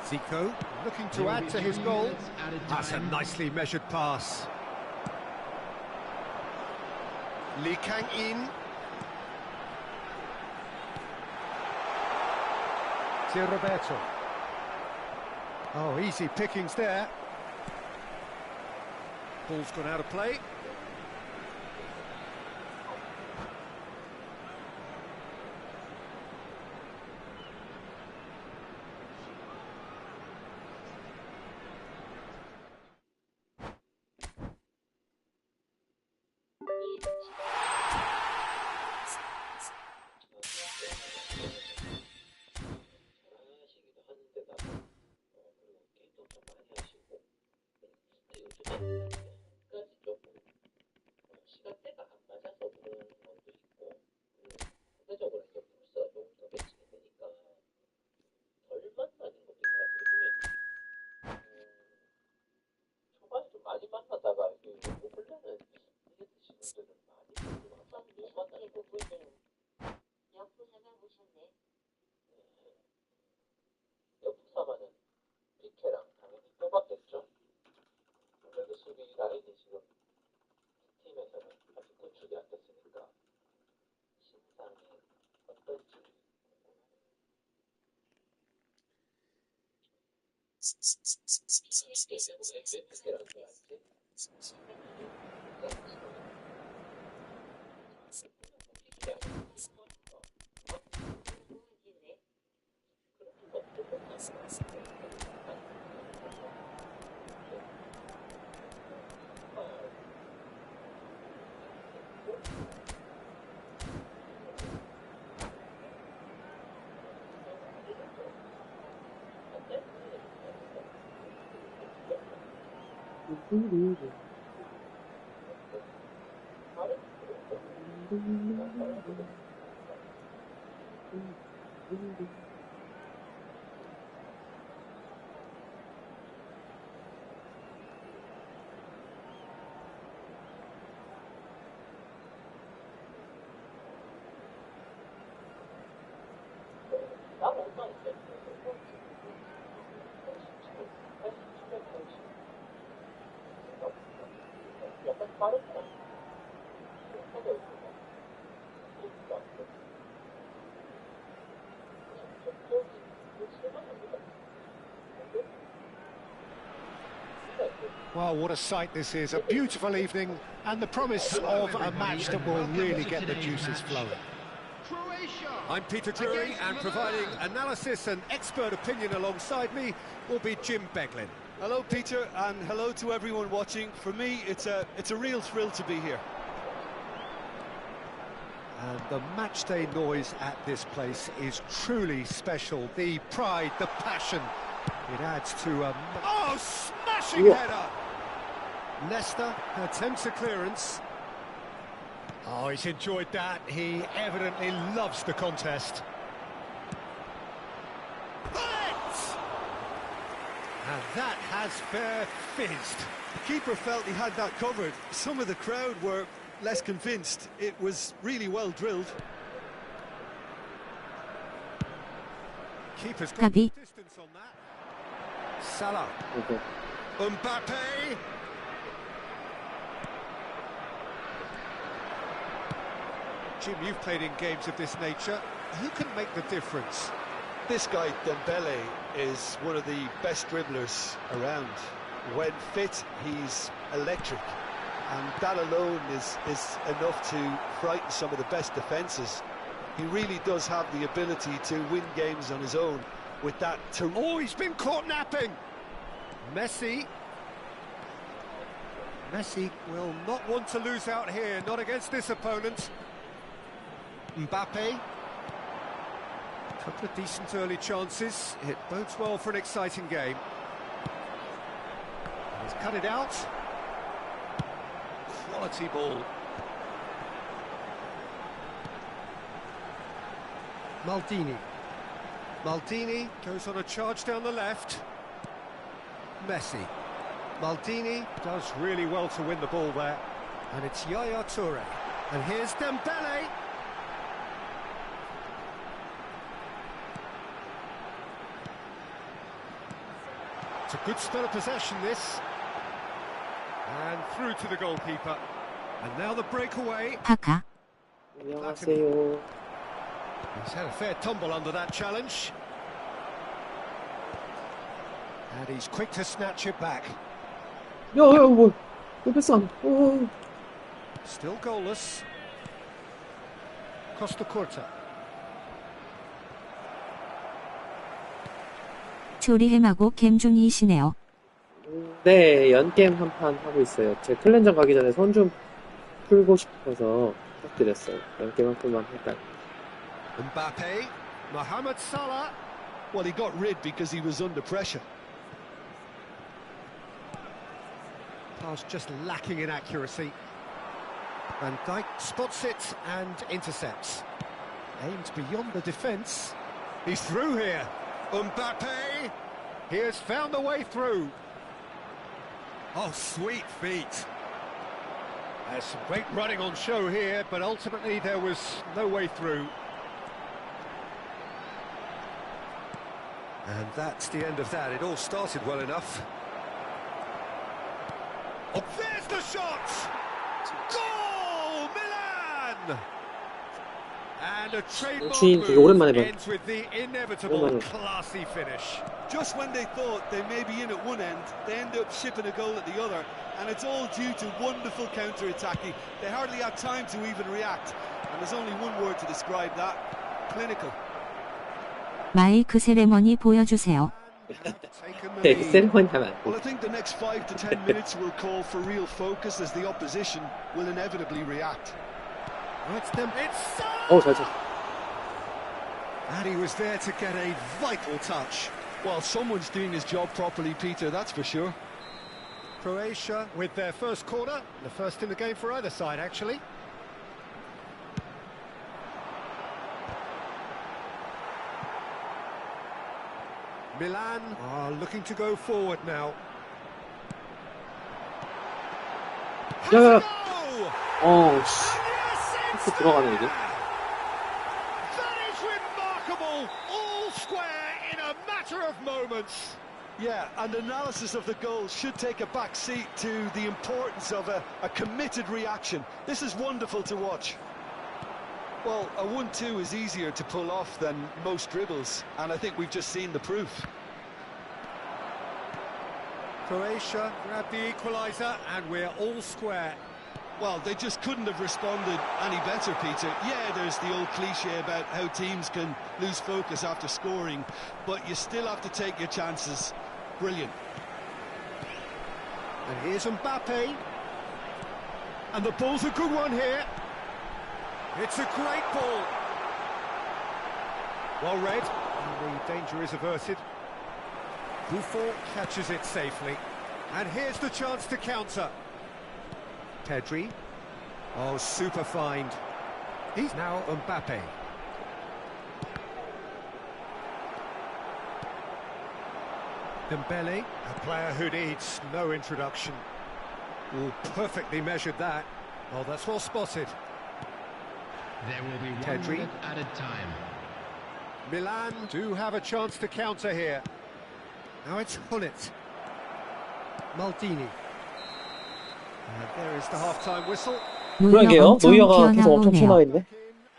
Zico looking to add to his goal. That's a nicely measured pass. Lee Kang-in. To Roberto. Oh, easy pickings there. Ball's gone out of play. Well, what a sight this is. A beautiful evening and the promise of a match that will really get the juices flowing. I'm Peter Drury, and providing analysis and expert opinion alongside me will be Jim Beglin. Hello, Peter, and hello to everyone watching. For me, it's a real thrill to be here. And the matchday noise at this place is truly special. The pride, the passion, it adds to a... Oh, smashing header! Leicester attempts a clearance. Oh, he's enjoyed that. He evidently loves the contest. And that has fair fizzed. The keeper felt he had that covered. Some of the crowd were less convinced. It was really well drilled. Keeper's got Gabi. distance on that. Salah. Okay. Mbappe. Jim, you've played in games of this nature. Who can make the difference? This guy, Dembele, is one of the best dribblers around. When fit, he's electric. And that alone is enough to frighten some of the best defences. He really does have the ability to win games on his own with that... Oh, he's been caught napping! Messi will not want to lose out here, not against this opponent. Mbappe. A couple of decent early chances. It bodes well for an exciting game. He's cut it out. Quality ball. Maldini goes on a charge down the left. Messi. Maldini does really well to win the ball there. And it's Yaya Toure. And here's Dembele. It's a good spell of possession, this. And through to the goalkeeper. And now the breakaway. 하카. 안녕하세요. He's had a fair tumble under that challenge. And he's quick to snatch it back. 야, 뭐 패스. Still goalless. Costa Curta. 조리햄하고 캠 중이시네요. 네, 연게임 한 판 하고 있어요. 제 클랜전 가기 전에 손 좀 풀고 싶어서 부탁드렸어요. 연게임 한 판만 할까요? Mbappe. Mohamed Salah. Well, he got rid because he was under pressure. Pass just lacking in accuracy. Van Dijk spots it and intercepts. Aimed beyond the defence. He's through here. Mbappe. He has found the way through. Oh, sweet feet. There's some great running on show here, but ultimately there was no way through. And that's the end of that. It all started well enough. Oh, there's the shot! Goal! Milan! And a trademark move ends with the inevitable classy finish. Just when they thought they may be in at one end, they end up shipping a goal at the other, and it's all due to wonderful counter-attacking. They hardly had time to even react, and there's only one word to describe that: clinical. 마이크 세레머니 보여주세요. 네, 세레머니 하면 안 돼. Well, I think the next 5 to 10 minutes will call for real focus as the opposition will inevitably react. It's them. It's 잘 쳤어. and he was there to get a vital touch. Well, someone's doing his job properly, Peter, that's for sure. Croatia with their first corner, the first in the game for either side, actually. Milan are looking to go forward now. 야, Oh, 씨. yes, 패스 들어가네, 이게. that is remarkable. All square in a matter of moments. Yeah, and analysis of the goal should take a back seat to the importance of a committed reaction. This is wonderful to watch. Well, a 1-2 is easier to pull off than most dribbles, and I think we've just seen the proof. Croatia grab the equaliser, and we're all square. Well, they just couldn't have responded any better, Peter. Yeah, there's the old cliche about how teams can lose focus after scoring, but you still have to take your chances. Brilliant. And here's Mbappe. And the ball's a good one here. It's a great ball. Well read, and the danger is averted. Buffon catches it safely. And here's the chance to counter. Pedri. Oh, super find. He's now Mbappe. Dembele, a player who needs no introduction. Oh, perfectly measured that. Oh, that's well spotted. There will be 1 Pedri. minute added time. Milan do have a chance to counter here. Now it's Hullet. Maldini. And there is the half-time whistle. 노이어 그러게요. 엄청 노이어가 계속 엄청 튀어나오네요. 튀어나와 있네.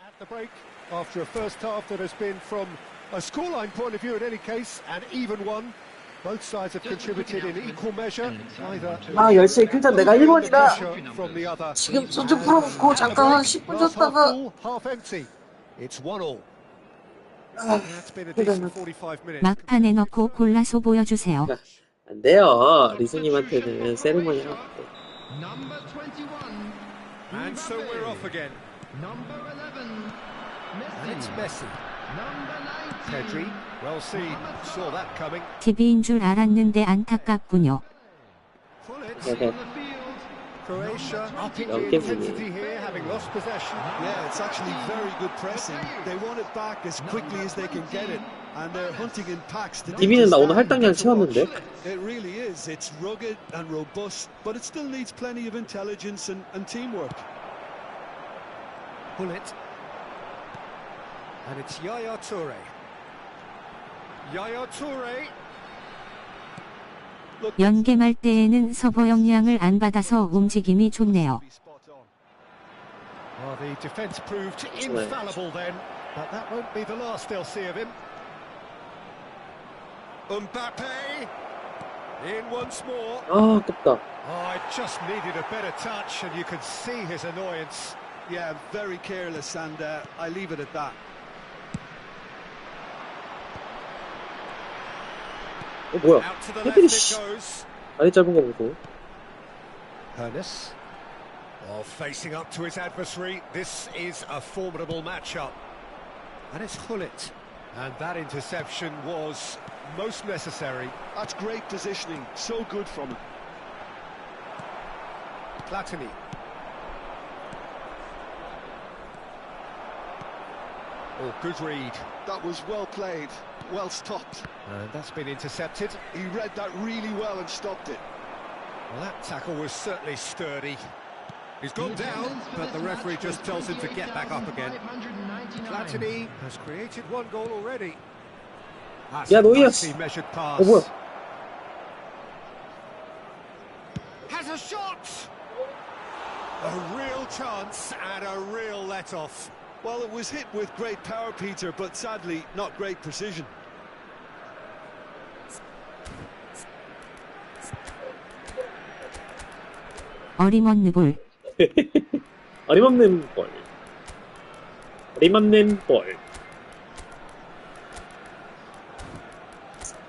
At the break, after a first half that has been, from a scoreline point of view in any case, an even one. Both sides have contributed in equal measure. Neither 아, 10시에 킬전 내가 1번이다. from the other. 지금 손 좀 풀어놓고 잠깐 한 10분 Glass half 줬다가 full, half empty. It's 1-1. That's been a decent 45 minutes. 막판에 넣고 골라서 보여주세요. 안 돼요. 리수님한테는 세리머니 하고. Number 21. And so we're off again. Number 11. And it's Messi. Messi. Number 19. Pedri, well seen, saw that coming. TV인 줄 알았는데 안타깝군요. Hullet, 네. On the field. Croatia upping Don't the give me- intensity here, having lost possession. Yeah, it's actually very good pressing. They want it back as quickly as they can get it, and they're hunting in packs to 이미는 나 오늘 할당량 채웠는데. It really is. It's rugged and robust, but it still needs plenty of intelligence and teamwork. Hullet. And it's Yaya Toure. Yaya Toure. 연계말 때에는 서버 영향을 안 받아서 움직임이 좋네요. Well, the defence proved infallible then, but that won't be the last they'll see of him. Mbappe in once more. 아, 아깝다. Oh, it just needed a better touch, and you could see his annoyance. Yeah, very careless, and I leave it at that. 뭐야? Out to the left 헤드리 it 씨. goes. 다리 짧은 거 보고. Ernest. Oh, facing up to his adversary. This is a formidable matchup. And it's Hullet. And that interception was most necessary. That's great positioning. So good from him. Platini. Oh, good read. That was well played, well stopped. And that's been intercepted. He read that really well and stopped it. Well, that tackle was certainly sturdy. He's gone down, but the referee just tells him to get back up again. Platini has created one goal already. That's Yeah, a Noia. nicely measured pass. 뭐야? Has a shot! A real chance and a real let-off. Well, it was hit with great power, Peter, but sadly, not great precision. 어림없는 볼. 어림없는 볼. 어림없는 볼.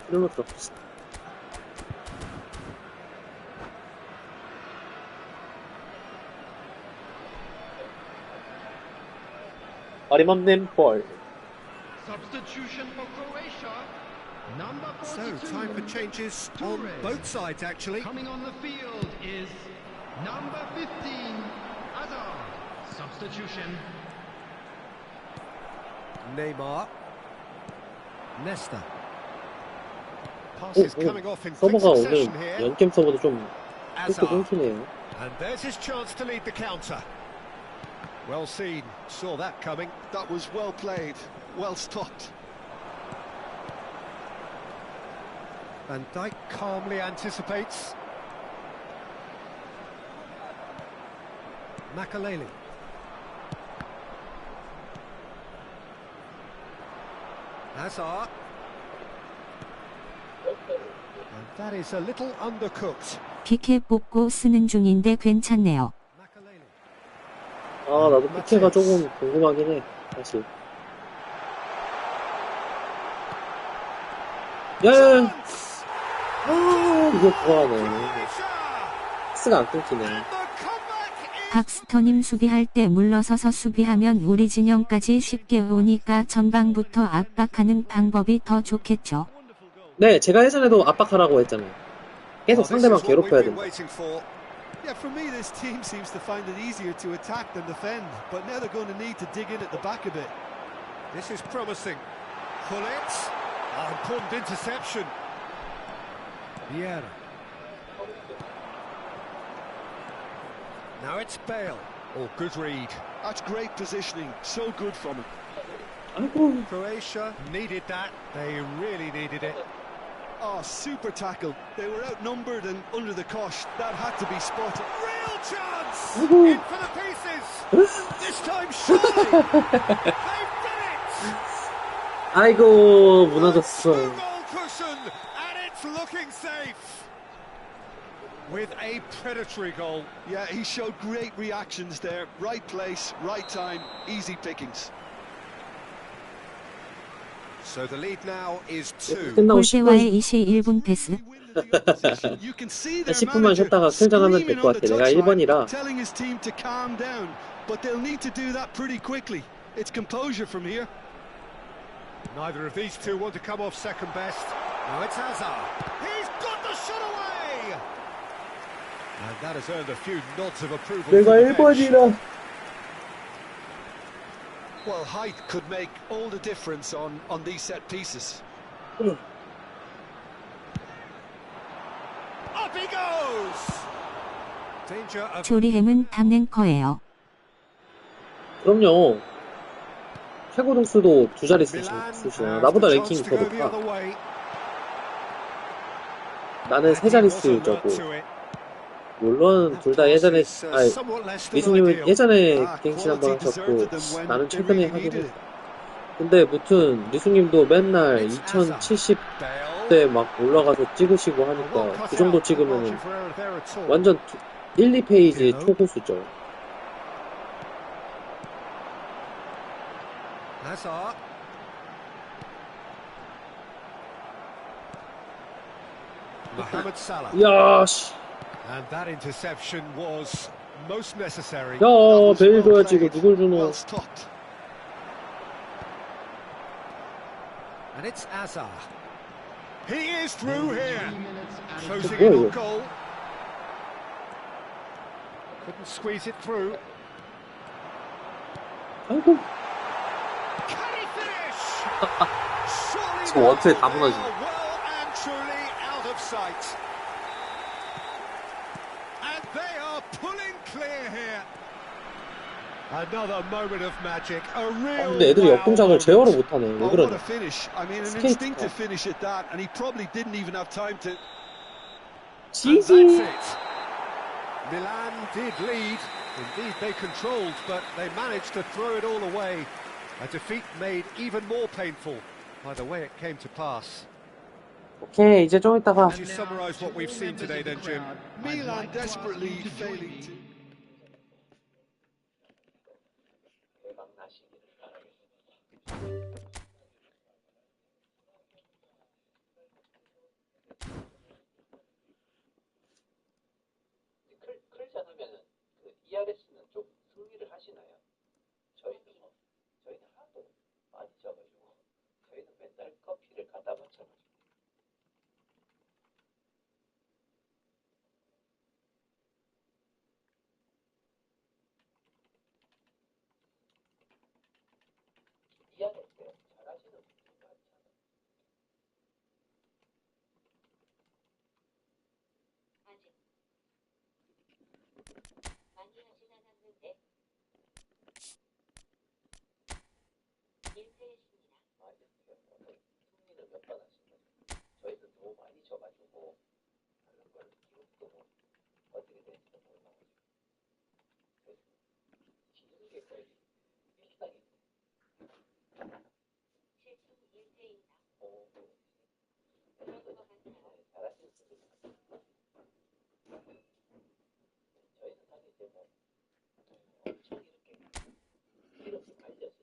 이런 것도 없어. 어림없는 볼. Substitution for Croatia. Number So, 42. time for changes on both sides, actually. Coming on the field is number 15, Hazard. Substitution. Neymar. Nesta. Pass 오, is coming off in quick 서버가 오늘 succession here. 연겜 서버도 좀 끊고 Hazard. 끊기네요. And there's his chance to lead the counter. Well seen, saw that coming. That was well played, well stopped. Van Dijk calmly anticipates. Makaleli. Hazard. And that is a little undercooked. PK 뽑고 쓰는 중인데 괜찮네요. Makaleli. 아, 나도 PK가 조금 궁금하긴 해, 사실. 야, 이거 좋아하네. 스가 안 끊기네. 박스터님 수비할 때 물러서서 수비하면 우리 진영까지 쉽게 오니까 전방부터 압박하는 방법이 더 좋겠죠. 네, 제가 예전에도 압박하라고 했잖아요. 계속 상대방 괴롭혀야 된다. Yeah, for me, this team seems to find it easier to attack than defend, but now they're going to need to dig in at the back a bit. This is promising. Pull it. Oh, important interception. Vieira. Now it's Bale. Oh, good read. That's great positioning. So good from him. 아이고, Croatia needed that. They really needed it. Oh, super tackle. They were outnumbered and under the cosh. That had to be spotted. Real chance! 아이고. In for the pieces! This time surely! They've done it! 아이고, 무너졌어. Two-goal cushion, and it's looking safe. With a predatory goal. Yeah, he showed great reactions there. Right place, right time, easy pickings. So the lead now is 2. 끝나고 골대와의 10분, 21분 패스. You can see their 10분만 manager 쉬었다가 클전하면 될 screaming 것 on the 같아. 내가 touchline, 1번이라. telling his team to calm down, but they'll need to do that pretty quickly. It's composure from here. Neither of these two want to come off second best. Now it's Hazard. He's got the shot away! And that has earned a few nods of approval. 내가 from the bench. 1번이라. Well, height could make all the difference on these set pieces. Up he goes! Danger of 조리햄은 탑랭커예요. 그럼요. 최고 등수도 두 자리 Milan. 수시야. 나보다 has the 랭킹이 chance 더 to go the 높아. other way. 나는 세 And he 자리 was alert 수저고. to it. 물론 둘 다 예전에, 아니, Somewhat less than 미수님은 ideal. 예전에 Ah, 갱신 한번 quality 하셨고 deserted them when 나는 they 최근에 really 하긴 needed 했다. it. 근데 무튼 리수님도 맨날 It's Hazard. 2070대 Bale. 막 올라가서 찍으시고 Well 하니까 cut 그 out. 정도 No 찍으면 margin for error there at all. 완전 1, 2페이지 Pirlo. 초고수죠. Hazard. Mohamed Salah. 이야, 씨. And that interception was most necessary. 야, That was 베일 well 줘야지, 이거 played, 누굴 주노. well stopped. And it's Hazard. He is through here. 3 minutes and Closing Whoa. in on goal. Couldn't squeeze it through. 아이고. Can he finish? Surely 저 원투에 다 they 무너지네. are well and truly out of sight. And they are pulling clear here. Another moment of magic. A real 근데 애들이 wow 역동작을 moment. 제어를 못하네. 왜 Oh, what 그러냐. a finish. I mean, an Skate. instinctive finish at that, and he probably didn't even have time to... And that's 지지. it. Milan did lead. Indeed, they controlled, but they managed to throw it all away. A defeat made even more painful by the way it came to pass. 오케이, 이제 좀 이따가. Would you summarise what we've seen today then, Jim? Milan desperately failing to... 크지 않으면 그 ERS는 좀 승리를 하시나요? 저희는 하도 많이 져가지고 저희는 맨날 커피를 갖다 바쳐가지고. ERS요.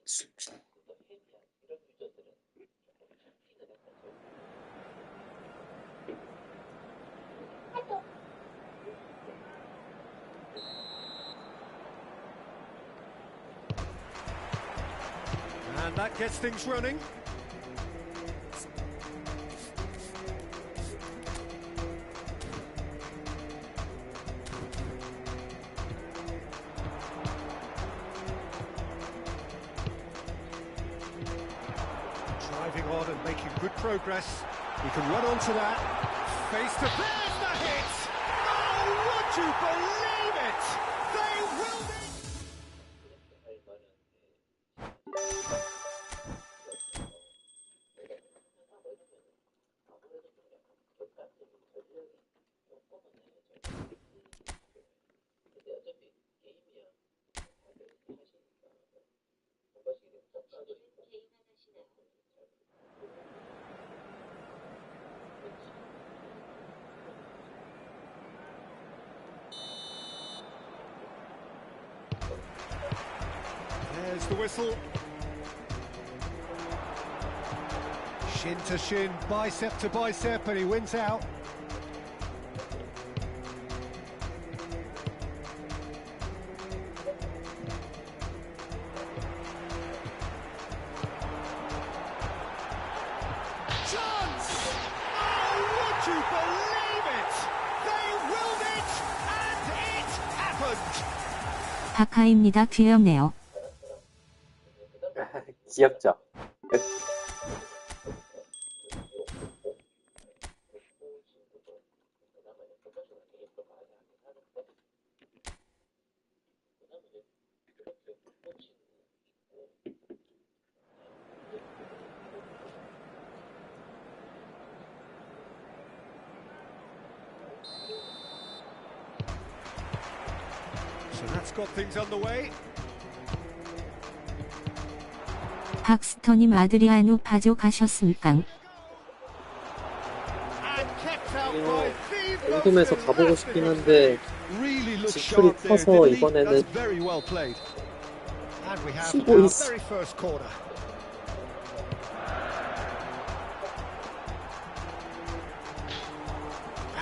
And that gets things running. Driving on and making good progress. He can run onto that. Face to face, the hit! Oh, would you believe it? They will be... There's the whistle. Shin to shin, bicep to bicep, and he wins out. Chance! Oh, would you believe it? They willed it, and it happened. 하카입니다. 귀엽네요. 귀엽죠? So that's got things underway. 박스터님 아드리아누 파조 가셨습니까? And kept out by the 궁금해서 가보고 싶긴 한데 Really looks 지출이 sharp there, 커서 didn't he? 이번에는 That's very well played. And we have 쉬고 our 있어. very first corner.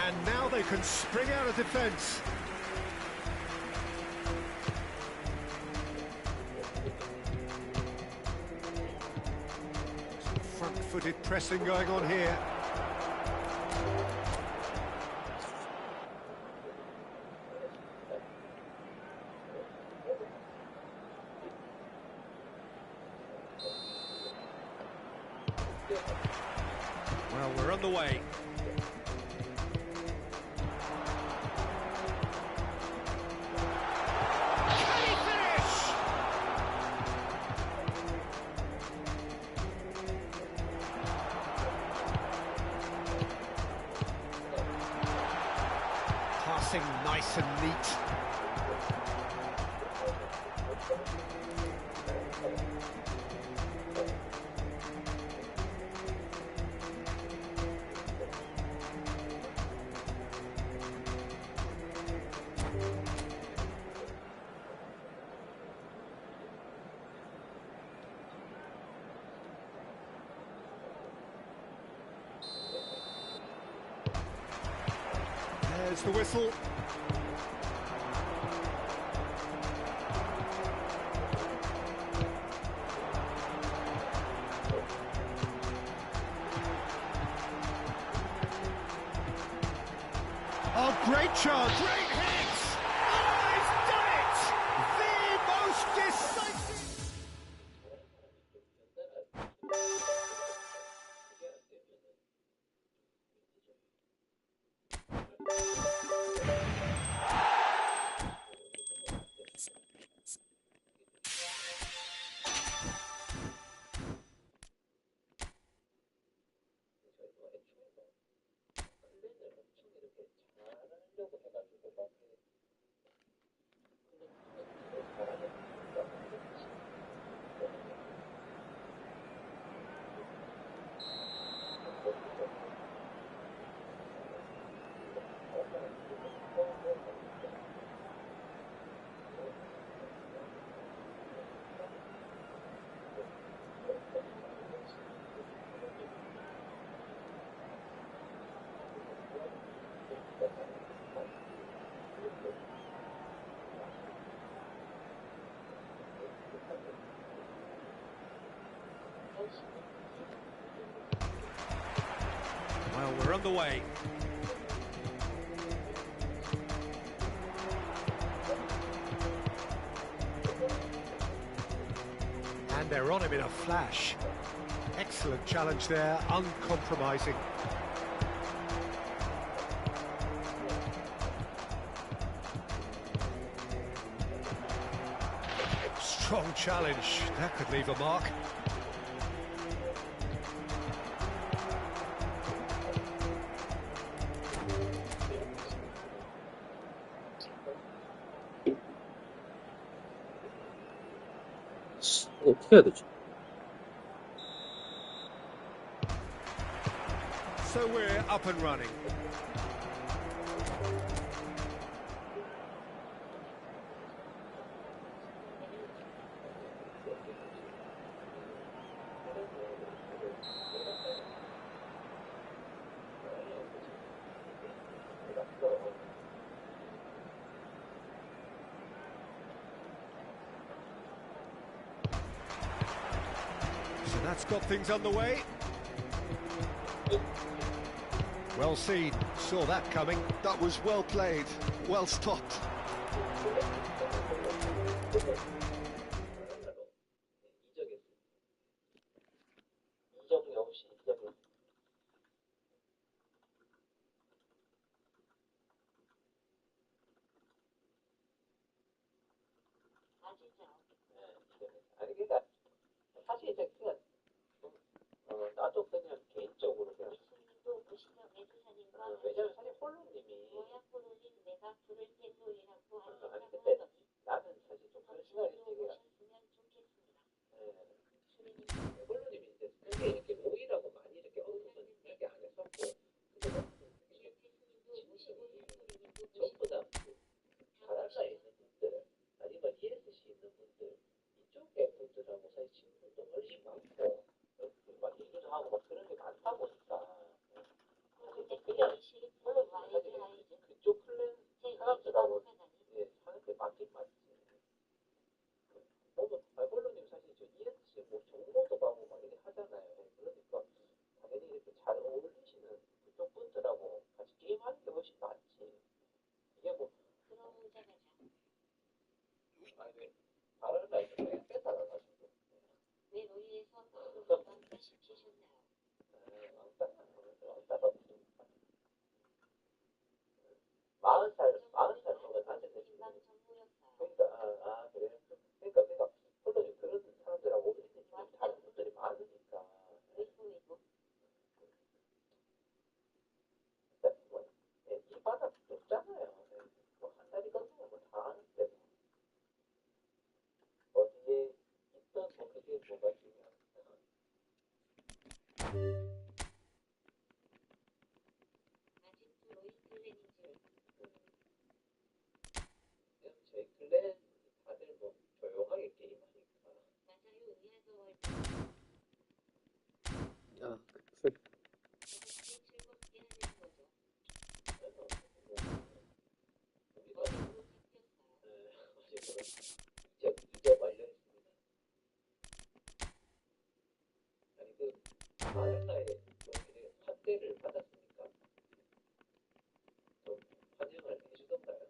And now they can spring out of defence. Front-footed pressing going on here. Well, we're on the way. Can he finish? Passing nice and neat. There's the whistle. Oh, great chance! Great hit! Oh, he's done it! The most decisive... Well, we're on the way. And they're on him in a flash. Excellent challenge there, uncompromising. Strong challenge, that could leave a mark. 이거 어떻게 해야 되지? So we're up and running. So that's got things underway. Well seen, saw that coming. That was well played, well stopped. 아니 그러니까 사실 이제 그냥 나도 그냥 개인적으로 그냥 왜냐면 사실 홀로님이 아니 근데 나는 사실 좀 그런 시간이 되게 홀로님이 이제 그게 이렇게 모이라고 많이 이렇게 언급은 이렇게 안 했었고 근데 전부 다 바닷가에 있는 분들 아니면 ESC 있는 분들 이쪽에 분들하고 사실 친분도 훨씬 많고 막 얘기도 하고 막 그런 게 많다 보니까 사실 그냥 물론 사실 그쪽 클랜 사람들하고 사는 게 맞긴 맞지. 보면 홀로님 사실 저 ESC 뭐 정보도 가고 막 이렇게 하잖아요. 그러니까 당연히 이렇게 잘 어울리시는 그쪽 분들하고 같이 게임하는 게 훨씬 낫지. 이게 뭐 아니 왜 바랄라에서 그냥 뺏어가가지고 마흔 살 동안 나한테 그러니까 그래요. 그러니까 홀로님 그런 사람들하고 어울리는 다른 분들이 많으니까 이 바닥 높잖아요. 뭐한 다리 건너면 뭐다 하는데 어디에 있던 뭐 그게 뭐가 중요합니까? 저희 클랜 다들 뭐 조용하게 게임하니까. 아, 그 우리가 이적 완료 했습니다. 아니 그 바랄라에 여기를 환대를 받았으니까 좀 환영을 해주던가요?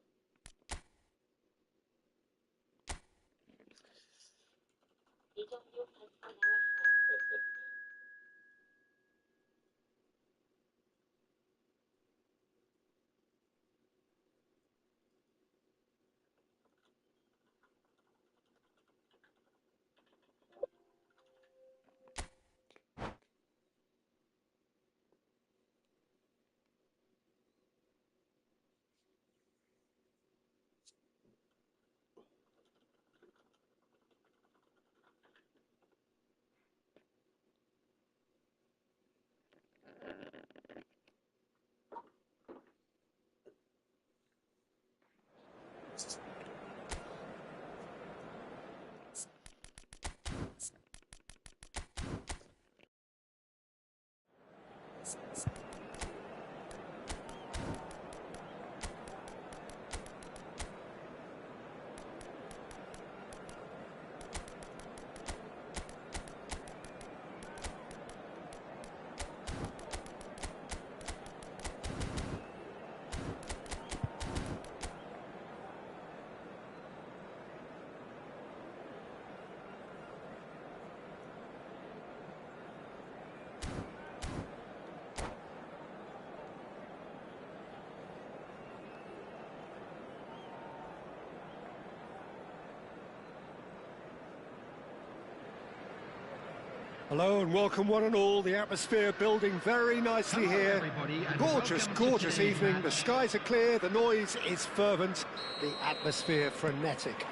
Hello and welcome one and all. The atmosphere building very nicely Hello, here. everybody, and Gorgeous, welcome to gorgeous today's evening. match. The skies are clear, the noise is fervent, the atmosphere frenetic.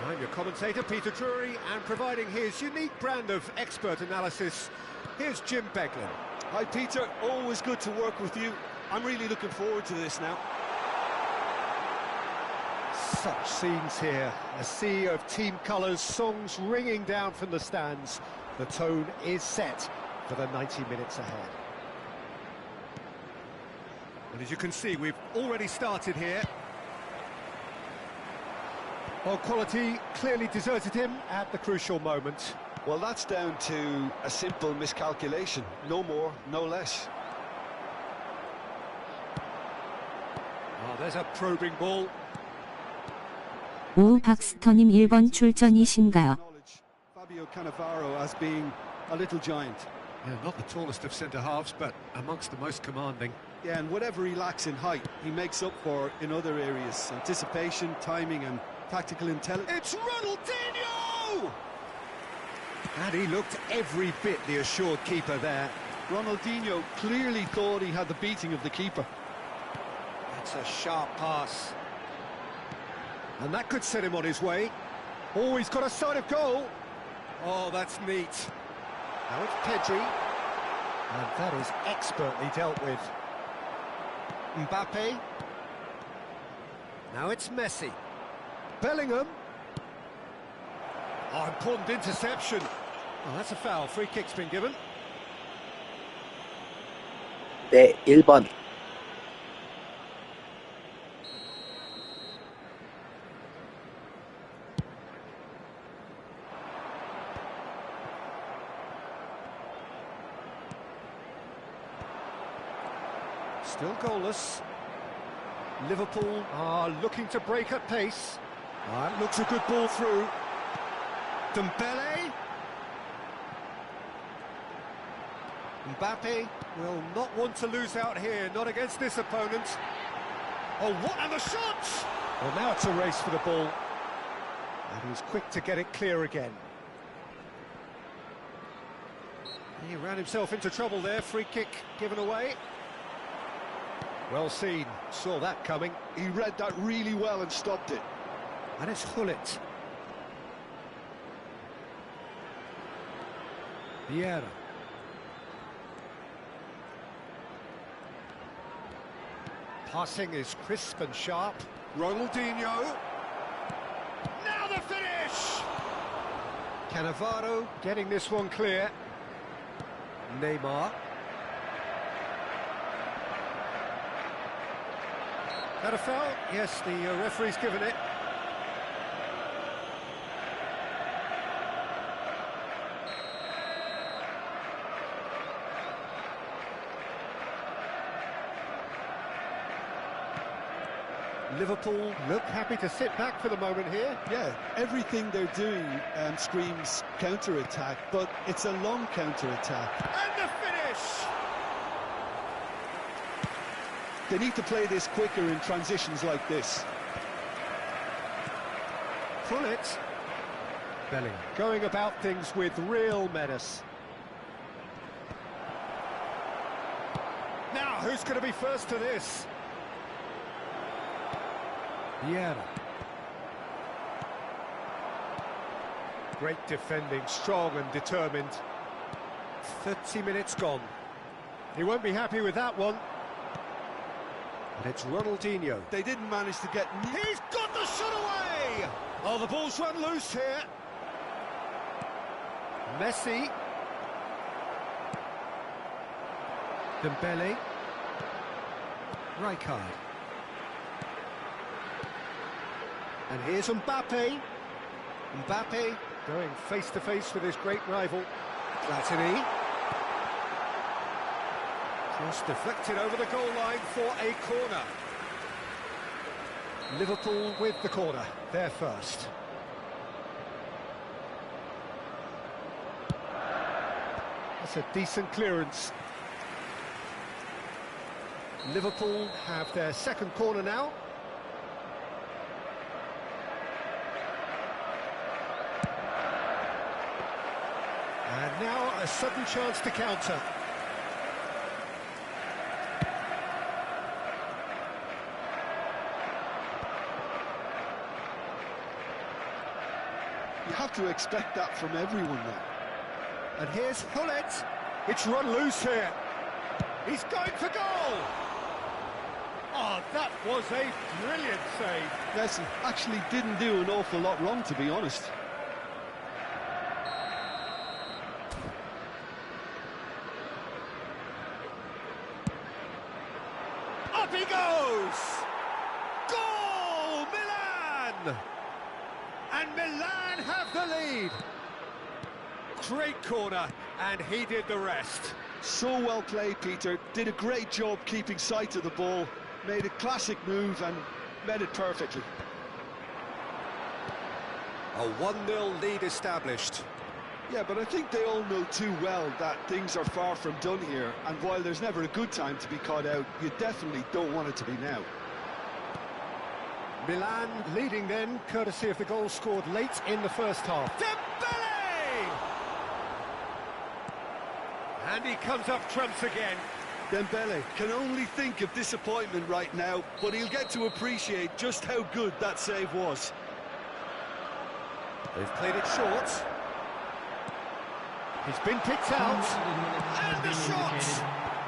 I'm your commentator, Peter Drury, and providing his unique brand of expert analysis, here's Jim Beglin. Hi, Peter. Always good to work with you. I'm really looking forward to this now. Such scenes here, a sea of team colours, songs ringing down from the stands. The tone is set for the 90 minutes ahead. And as you can see, we've already started here. Well, quality clearly deserted him at the crucial moment. Well, that's down to a simple miscalculation. No more, no less. Oh, there's a probing ball. 오 박스터님 1번 출전이신가요? Fabio Cannavaro as being a little giant. Yeah, not the tallest of centre-halves, but amongst the most commanding. Yeah, and whatever he lacks in height, he makes up for in other areas. Anticipation, timing and tactical intelligence. It's Ronaldinho! And he looked every bit the assured keeper there. Ronaldinho clearly thought he had the beating of the keeper. That's a sharp pass. And that could set him on his way. Oh, he's got a sight of goal. Oh, that's neat. Now it's Pedri. And that is expertly dealt with. Mbappe. Now it's Messi. Bellingham. Oh, important interception. Oh, that's a foul. Free kick's been given. 네, 1번. Still goalless. Liverpool are looking to break at pace. That looks a good ball through. Dembele. Mbappe will not want to lose out here, not against this opponent. Oh, what? And the shot! Well, now it's a race for the ball. And he's quick to get it clear again. He ran himself into trouble there. Free kick given away. Well seen, saw that coming. He read that really well and stopped it. And it's Hullet. Vieira. Passing is crisp and sharp. Ronaldinho. Now the finish! Cannavaro getting this one clear. Neymar. That a foul? Yes, the referee's given it. Liverpool look happy to sit back for the moment here. Yeah, everything they're doing screams counter-attack, but it's a long counter-attack. And the finish! They need to play this quicker in transitions like this. Hullet. Bellingham going about things with real menace. Now, who's going to be first to this? Vieira. Great defending, strong and determined. 30 minutes gone. He won't be happy with that one. And it's Ronaldinho. They didn't manage to get... He's got the shot away! Oh, the ball's run loose here. Messi. Dembele. Rijkaard. And here's Mbappe. Mbappe going face-to-face with his great rival, Platini. Cross deflected over the goal line for a corner. Liverpool with the corner, they're first. That's a decent clearance. Liverpool have their second corner now. Now a sudden chance to counter. You have to expect that from everyone now. And here's Hullet. It's run loose here. He's going for goal. Oh, that was a brilliant save. Messi actually didn't do an awful lot wrong, to be honest. Up he goes! Goal, Milan! And Milan have the lead. Great corner, and he did the rest. So well played, Peter. Did a great job keeping sight of the ball. Made a classic move and met it perfectly. A 1-0 lead established. Yeah, but I think they all know too well that things are far from done here, and while there's never a good time to be caught out, you definitely don't want it to be now. Milan leading then, courtesy of the goal scored late in the first half. Dembele! And he comes up trumps again. Dembele can only think of disappointment right now, but he'll get to appreciate just how good that save was. They've played it short. He's been picked out. And the shot!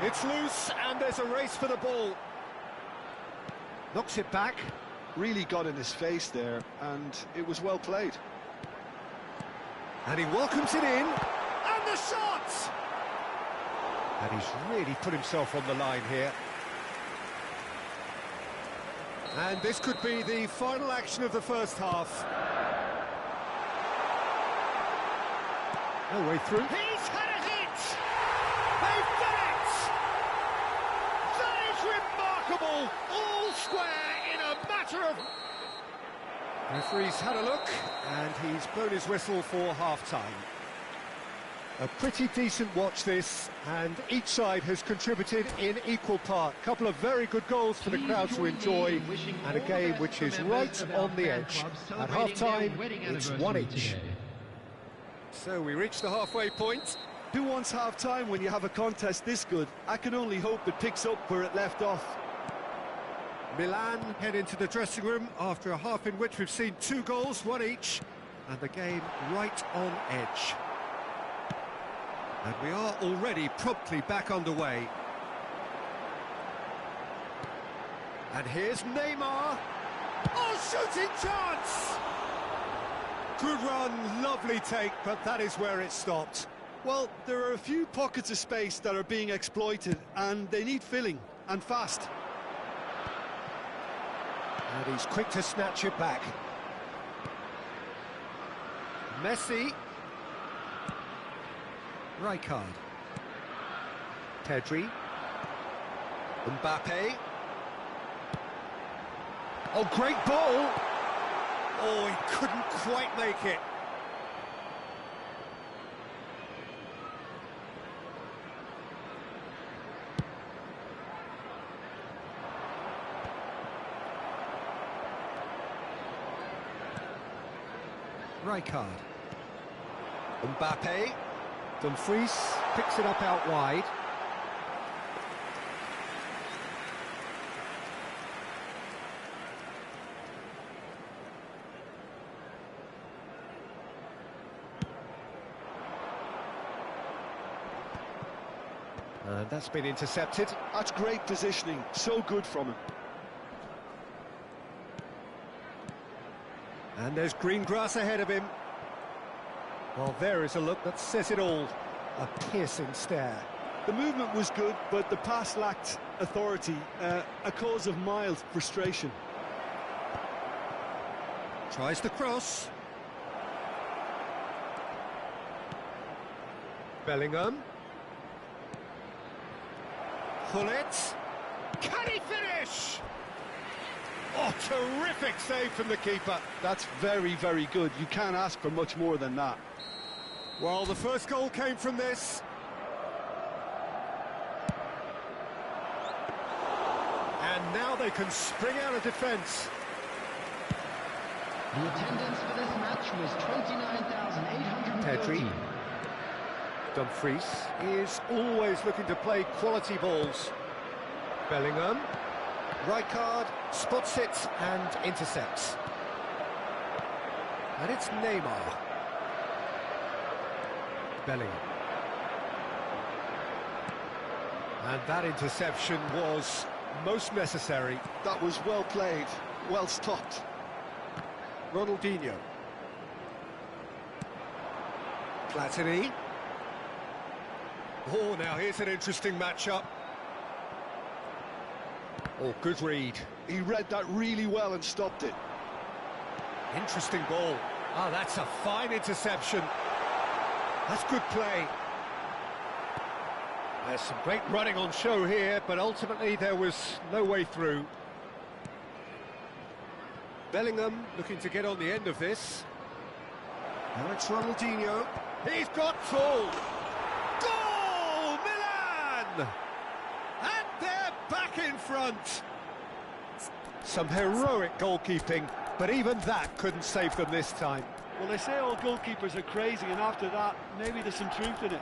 It's loose, and there's a race for the ball. Knocks it back. Really got in his face there, and it was well played. And he welcomes it in. And the shot! And he's really put himself on the line here. And this could be the final action of the first half. No way through. He's had a hit! They've done it! That is remarkable! All square in a matter of... Referee's had a look, and he's blown his whistle for half-time. A pretty decent watch this, and each side has contributed in equal part. A couple of very good goals for the crowd to enjoy, and a game which is right on the edge. At half-time, it's one each. So we reach the halfway point. Who wants half-time when you have a contest this good? I can only hope it picks up where it left off. Milan head into the dressing room after a half in which we've seen 2 goals, 1 each, and the game right on edge. And we are already promptly back underway. And here's Neymar. Oh, shooting chance! Good run, lovely take, but that is where it stopped. Well, there are a few pockets of space that are being exploited, and they need filling, and fast. And he's quick to snatch it back. Messi. Rijkaard. Pedri. Mbappe. Oh, great ball! Oh, he couldn't quite make it. Rijkaard. Mbappe. Dumfries picks it up out wide. And that's been intercepted. That's great positioning, so good from him. And there's green grass ahead of him. Well, there is a look that says it all. A piercing stare. The movement was good, but the pass lacked authority, a cause of mild frustration. Tries the cross. Bellingham. Hullet. Can he finish? Oh, terrific save from the keeper. That's very, very good. You can't ask for much more than that. Well, the first goal came from this. And now they can spring out of defence. The attendance for this match was 29,813. Pedri. Dumfries is always looking to play quality balls. Bellingham. Rijkaard spots it and intercepts. And it's Neymar. Bellingham. And that interception was most necessary. That was well played, well stopped. Ronaldinho. Platini. Oh, now here's an interesting matchup. Oh, good read. He read that really well and stopped it. Interesting ball. Ah, that's a fine interception. That's good play. There's some great running on show here, but ultimately there was no way through. Bellingham looking to get on the end of this. Now it's Ronaldinho. He's got full. Goal, Milan! And they're back in front. Some heroic goalkeeping, but even that couldn't save them this time. Well, they say all goalkeepers are crazy, and after that, maybe there's some truth in it.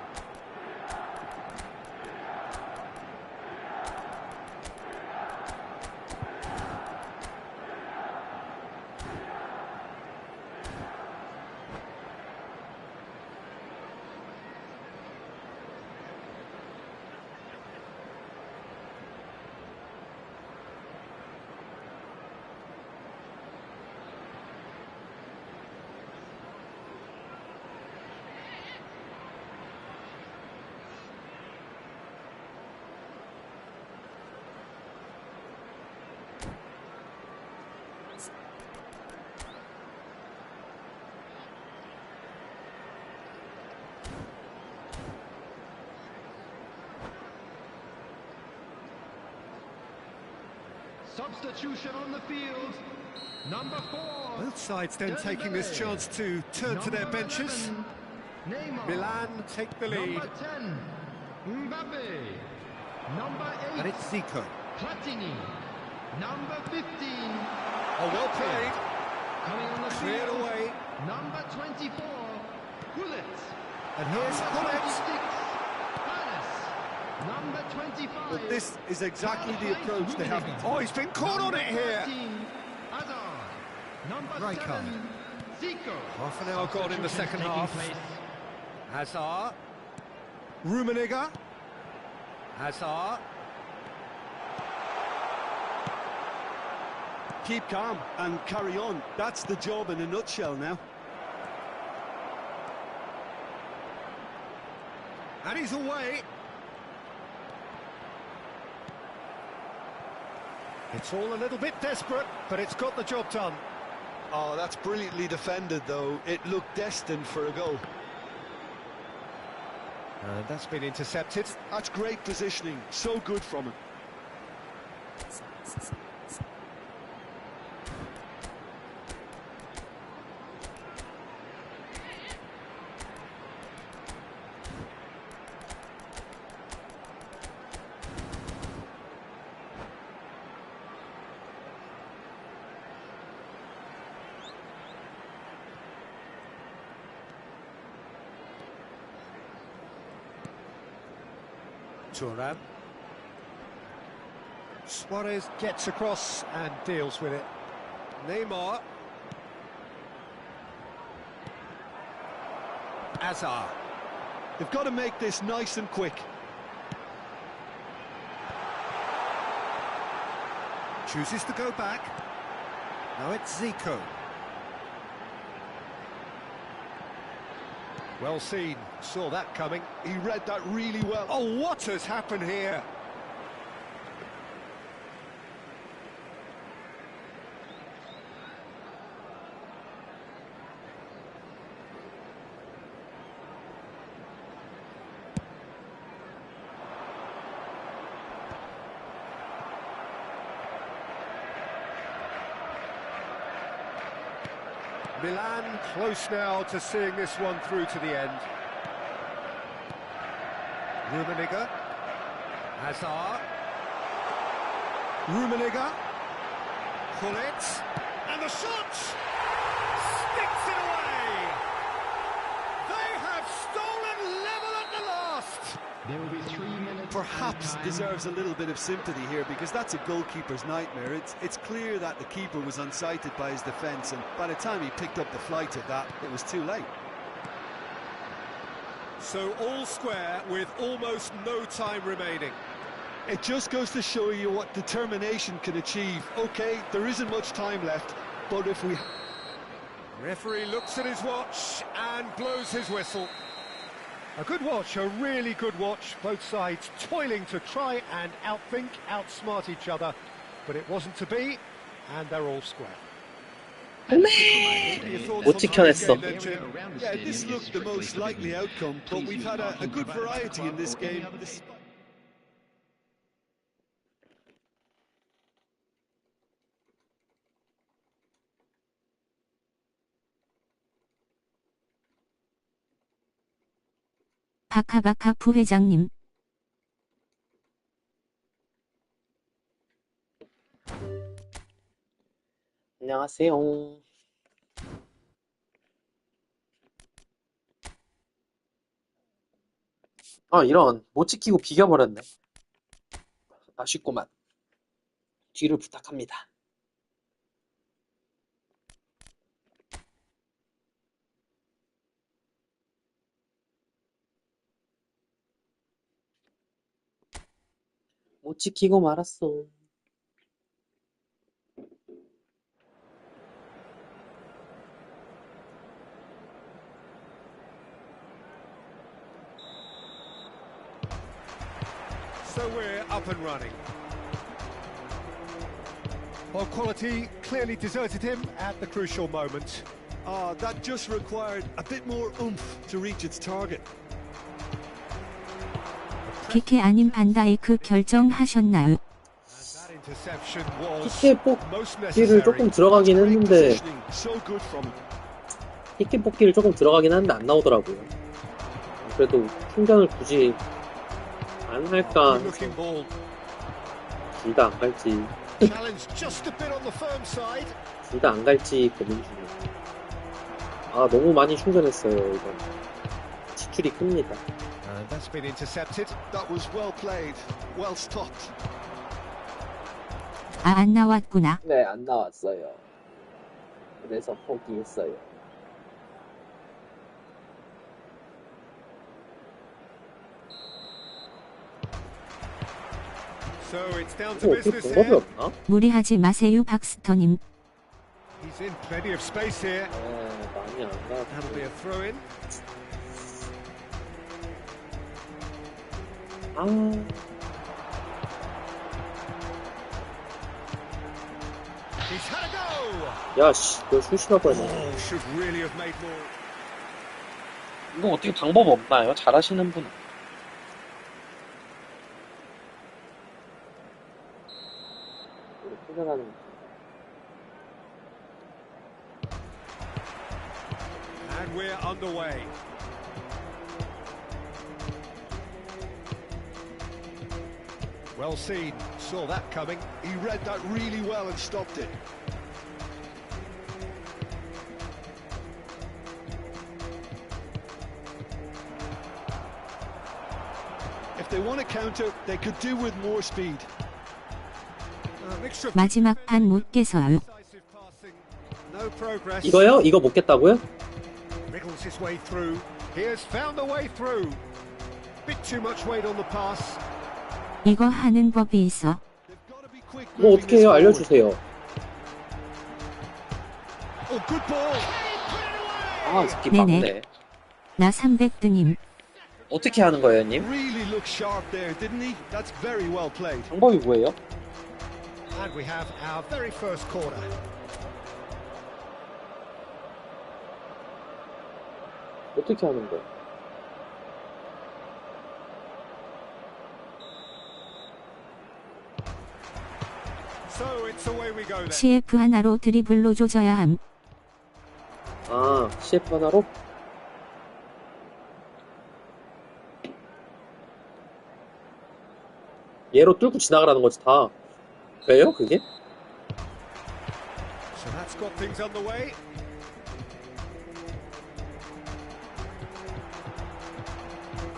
Substitution on the field. Number 4. Both sides then taking this chance to turn to their benches. 11, Neymar. Milan take the lead. Number 10, Mbappe. Number 8, And it's Zico. Platini. Number 15, Oh, well played. coming on the Cleared field. away. Number 24, Gullit. And here's Number Gullit. 26, Paris. Number 25. But this is exactly the approach they have to take. Oh, he's been caught on it here. 13, Hazard. Number Rijkaard. 7, Zico. Half an hour gone in the second Taking half. place. Hazard. Rummenigge. Hazard. Keep calm and carry on. That's the job in a nutshell now. And he's away. It's all a little bit desperate, but it's got the job done. Oh, that's brilliantly defended, though. It looked destined for a goal. And that's been intercepted. That's great positioning. So good from him. Thuram. Suarez gets across and deals with it. Neymar. Hazard. They've got to make this nice and quick. Chooses to go back. Now it's Zico. Well seen, saw that coming. He read that really well. Oh, what has happened here? Milan close now to seeing this one through to the end. Rummenigge. Hazard. Rummenigge. Gullit. And the shot! Sticks it away! They have stolen level at the There will be 3 minutes. Perhaps added time. deserves a little bit of sympathy here because that's a goalkeeper's nightmare. It's clear that the keeper was unsighted by his defence, and by the time he picked up the flight of that, it was too late. So all square with almost no time remaining. It just goes to show you what determination can achieve. Okay, there isn't much time left, but if we... Referee looks at his watch and blows his whistle. A good watch, a really good watch. Both sides toiling to try and outthink, outsmart each other. But it wasn't to be, and they're all square. 못 지켜냈어. Yeah, this looked the most likely outcome, but we've had a good variety in this game. 바카바카 부회장님. 안녕하세요. 이런 못 지키고 비겨버렸네. 아쉽구만. 뒤를 부탁합니다. 못 지키고 말았어. So we're up and running. Well, quality clearly deserted him at the crucial moment. That just required a bit more oomph to reach its target. 키케 아님 반다이크 결정하셨나요? That interception was 피케 most 뽑기를 조금 necessary. 들어가긴 했는데 So good from him. 피케 뽑기를 조금 들어가긴 했는데 안 나오더라고요. 그래도 충전을 굳이 안 할까 Good looking ball. 둘 다 안 갈지 Challenge just a bit on the firm side. 둘 다 안 갈지 고민 중이에요. 너무 많이 충전했어요. 이건 지출이 큽니다. And that's been intercepted. That was well played, well stopped. 안 나왔구나. 네, 안 나왔어요. 그래서 포기했어요. So it's down to 어떻게 business 방법이 here. 없나? 무리하지 마세요 박스터님. He's in plenty of space here. 네, 많이 안 가. That'll be a throw in. He's had a go. 야, 씨, 너 슛이라고 했네. Oh, should really have made more. 이거 어떻게 방법 없나요? 잘하시는 분. 생각하는 And we're underway. Well seen. Saw that coming. He read that really well and stopped it. If they want to counter, they could do with more speed. A mixture of 마지막 판 못 깨서요. decisive passing. No progress. 이거요? 이거 못 깼다고요? Wriggles his way through. He has found a way through. Bit too much weight on the pass. 이거 하는 법이 있어. They've got to be quick. 이거 moving 어떻게 this 해요? forward. 알려주세요. Oh, good ball. 이 새끼 네네. 맞네. 나 300등임. 어떻게 하는 거예요, 님? Really looked sharp there, didn't he? That's very well played. 방법이 뭐예요? And we have our very first corner. 어떻게 하는 거예요? So it's away we go then. CF 하나로 드리블로 조져야 함. CF 하나로? 얘로 뚫고 지나가라는 거지, 다. 왜요, 그게? So that's got things underway.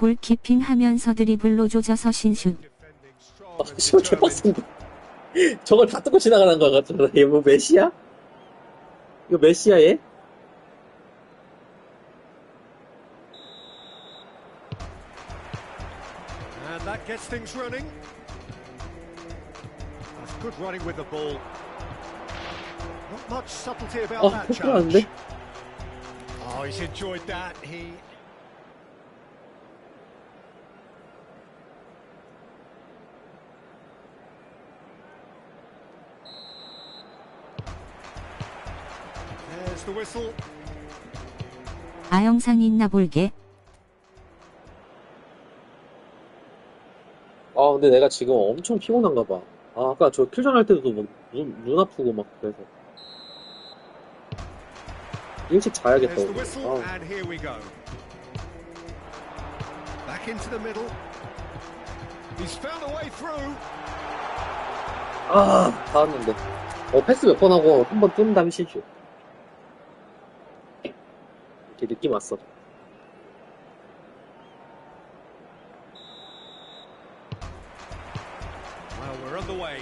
볼키핑 하면서 드리블로 조져서 신슛. Defending 아, strong and 씨발, determined. 개빡센데. 저걸 다 뜯고 지나가는 거 같잖아. 얘 뭐 메시야? 이거 메시야, 얘? And that gets things running. That's good running with the ball. Not much subtlety about 아, that 폭발하는데? challenge. Oh, he's enjoyed that. He There's the whistle. 아 영상 있나 볼게. 아, 근데 내가 지금 엄청 피곤한가 봐. 아, 아까 저 킬전 할 때도 막 눈 아프고 막 그래서. 일찍 자야겠다, There's the 오늘. whistle, 아, and here we go. Back into the middle. He's found a way through. 다 왔는데. 패스 몇 번 하고 한 번 뜬 다음에 실수. 이렇게 느낌 왔어. Well, we're on the way.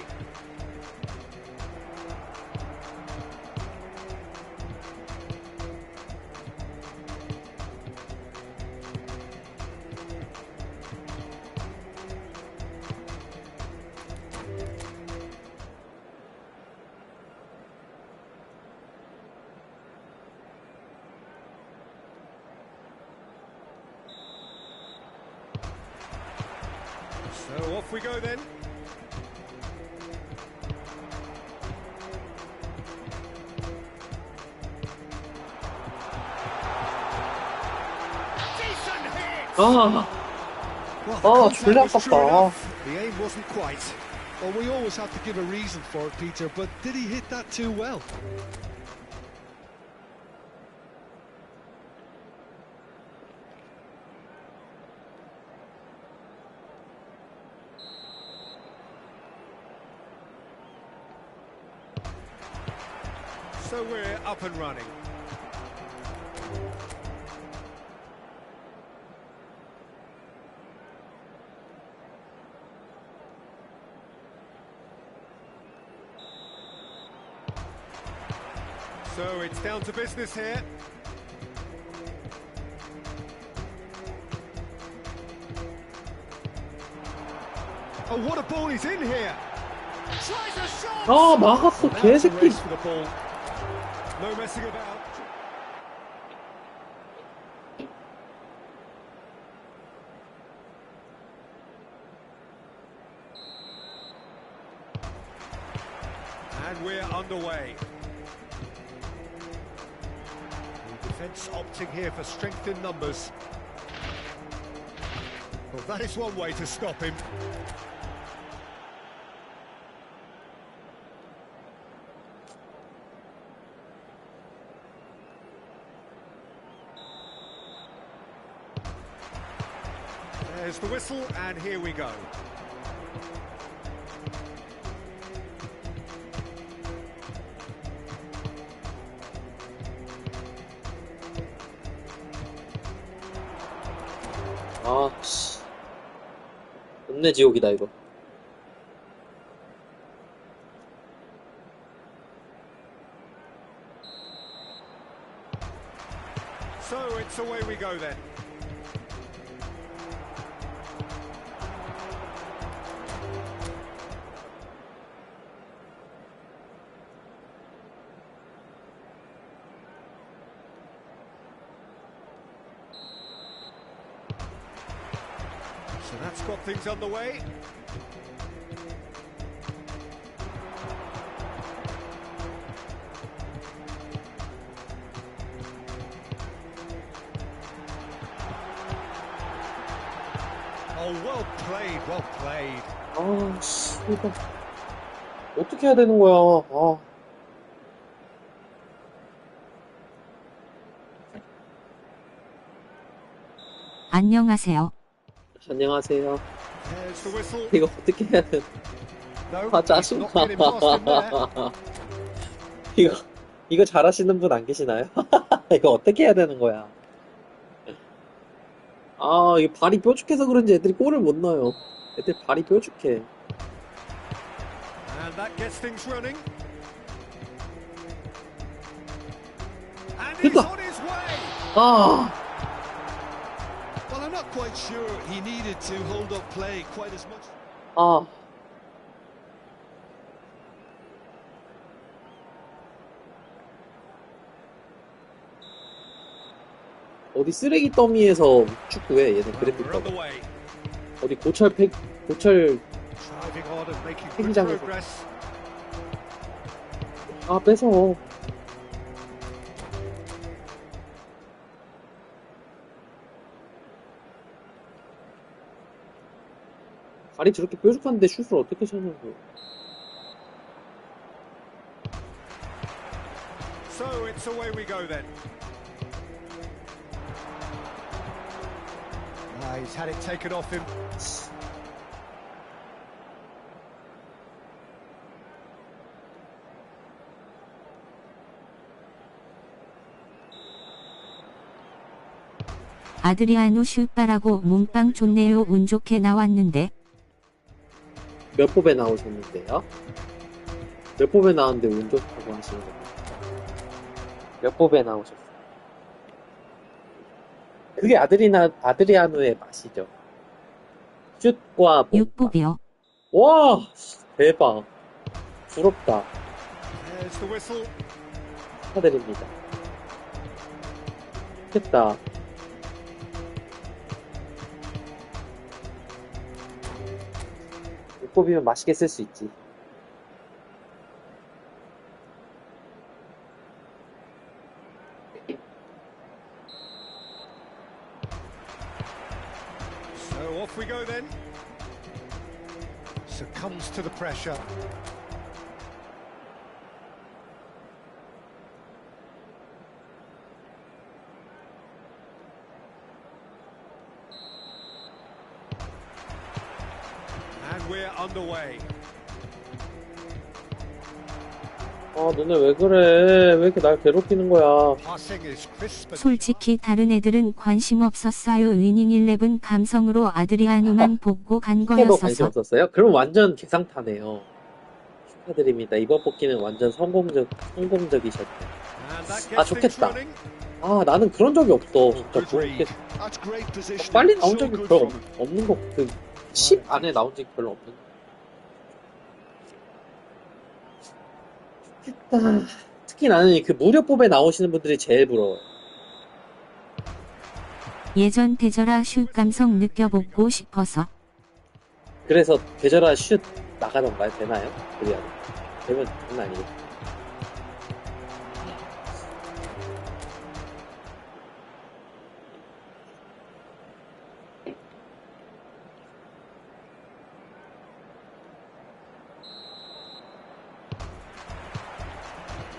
So off we go then. Decent hit. 아, Well, Oh, contact 졸라 was true 아깝다. enough. The aim wasn't quite. Well, we always have to give a reason for it, Peter, but did he hit that too well? So we're up and running. So it's down to business here. Oh, what a ball he's in here! Tries a shot! 아, 막았어, Now it's a 개새끼. race for the ball. No messing about. And we're underway. The defence opting here for strength in numbers. Well, that is one way to stop him. There's the whistle, and here we go. 아, 씨. 끝내 지옥이다, 이거. So it's away we go then. So that's got things underway. Oh, well played, well played. 아, 씨, 이거. 어떻게 해야 되는 거야, 아. 안녕하세요. 안녕하세요. There's the whistle. 이거 어떻게 해야 돼? No, 아, he's 짜증나. not getting past him there. 이거 잘하시는 분 안 계시나요? 이거 어떻게 해야 되는 거야? 아, 이게 발이 뾰족해서 그런지 애들이 골을 못 넣어요. 애들 발이 뾰족해. And that gets things running. And he's 됐다. on his way. 아, Well, I'm not quite sure he needed to hold up play quite as much. 아. 어디 쓰레기 더미에서 축구해, 얘는 Well, 그래픽 we're on 가 the way. 어디 고철 Driving on and making good 팽장에서. progress. 아, 뺏어. 발이 저렇게 뾰족한데 슛을 어떻게 차냐고. So it's away we go then. He's had it taken off him. 아드리아노 슛바라고 몸빵 좋네요. 운 좋게 나왔는데. 몇 뽑에 나오셨는데요? 몇 뽑에 나왔는데 운 좋다고 하시는 겁니다. 몇 뽑에 나오셨어요? 그게 아드리아노의 맛이죠. 슛과 몸빵. 6뽑이요. 와, 대박. 부럽다. There's the whistle. 축하드립니다. 좋겠다. 뽑이면 맛있게 쓸 수 있지. So off we go then. Succumbs to the pressure. And we're underway. 아, 너네 왜 그래? 왜 이렇게 날 괴롭히는 거야? Passing is crisp and 솔직히 다른 애들은 관심 없었어요. 위닝 11 감성으로 아드리아노만 보고 간 피케도 관심 거였어서. 없었어요? 그럼 완전 개상타네요. 축하드립니다. 이번 뽑기는 완전 성공적이셨네. And that 아, gets things 좋겠다. running. 아, 나는 그런 적이 없어. 진짜 Good 뭐 read. 이렇게 That's great position. 빨리 나온 So 적이 good 별로 from him. 없는 거, 10 안에 나온 적이 별로 없는 거. 좋겠다. 특히 나는 그 무료 뽑에 나오시는 분들이 제일 부러워요. 예전 대저라 슛 감성 느껴보고 싶어서. 그래서 계절아 슛 나가던가요? 되나요? 그래야 되면 장난 아니겠다.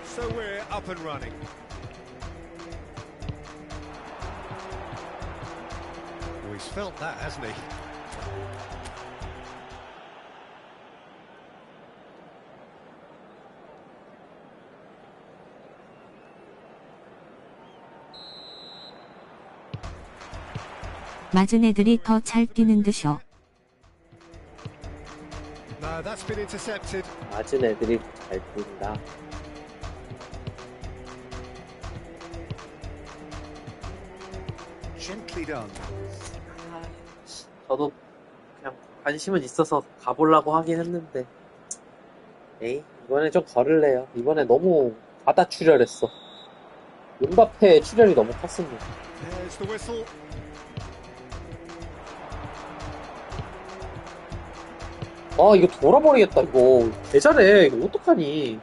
So we're up and running. oh, he's felt that, hasn't he? 맞은 애들이 더 잘 뛰는 듯요. No, that's been intercepted. 맞은 애들이 잘 뛴다. Gently done. 저도 그냥 관심은 있어서 가보려고 하긴 했는데, 에이, 이번에 좀 걸을래요. 이번에 너무 바다 출혈했어. 음바페 출혈이 너무 컸습니다. There's the whistle. 아, 이거 돌아버리겠다, 이거. 개 잘해. 이거 어떡하니.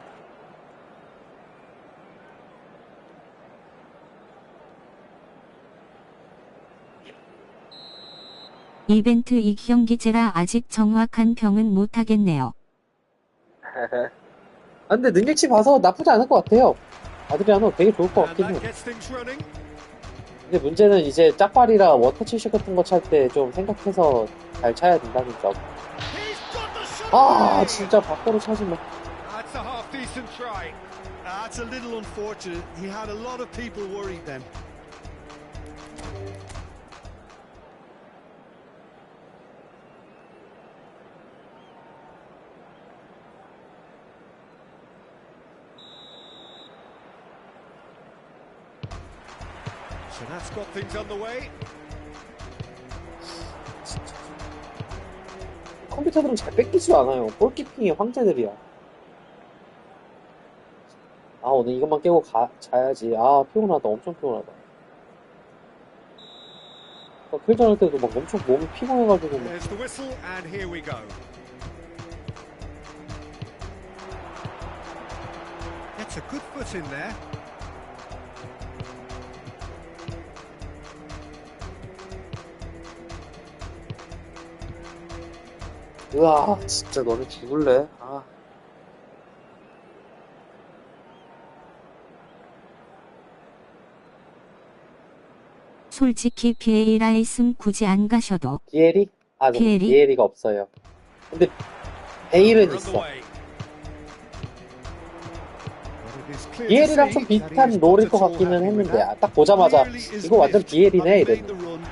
이벤트 익형 기체라 아직 정확한 평은 못하겠네요. 아, 근데 능력치 봐서 나쁘지 않을 것 같아요. 아드리아노 되게 좋을 것 And 같긴 that 해. gets things running. 근데 문제는 이제 짝발이라 워터치슛 같은 거 찰 때 좀 생각해서 잘 차야 된다는 점. He's got the shot 아, away. 진짜 밖으로 차지 마. That's a half decent try. That's a little unfortunate. He had a lot of people worried then. So that's got things underway. 컴퓨터들은 잘 뺏기지도 않아요. 골키핑의 황제들이야. 아, 오늘 이것만 깨고 자야지. 아, 피곤하다. 엄청 피곤하다. 킬전 할 때도 막 엄청 몸이 피곤해가지고. There's the whistle and here we go. That's a good foot in there. 으아, 진짜 너네 죽을래? 아. 솔직히 비에이라 있음 굳이 안 가셔도. 비에리? 아, 비에리가 없어요. 근데 베일은 있어. 비엘이랑 좀 비슷한 롤일 것 같기는 했는데 딱 보자마자 이거 완전 비엘이네 이랬는데.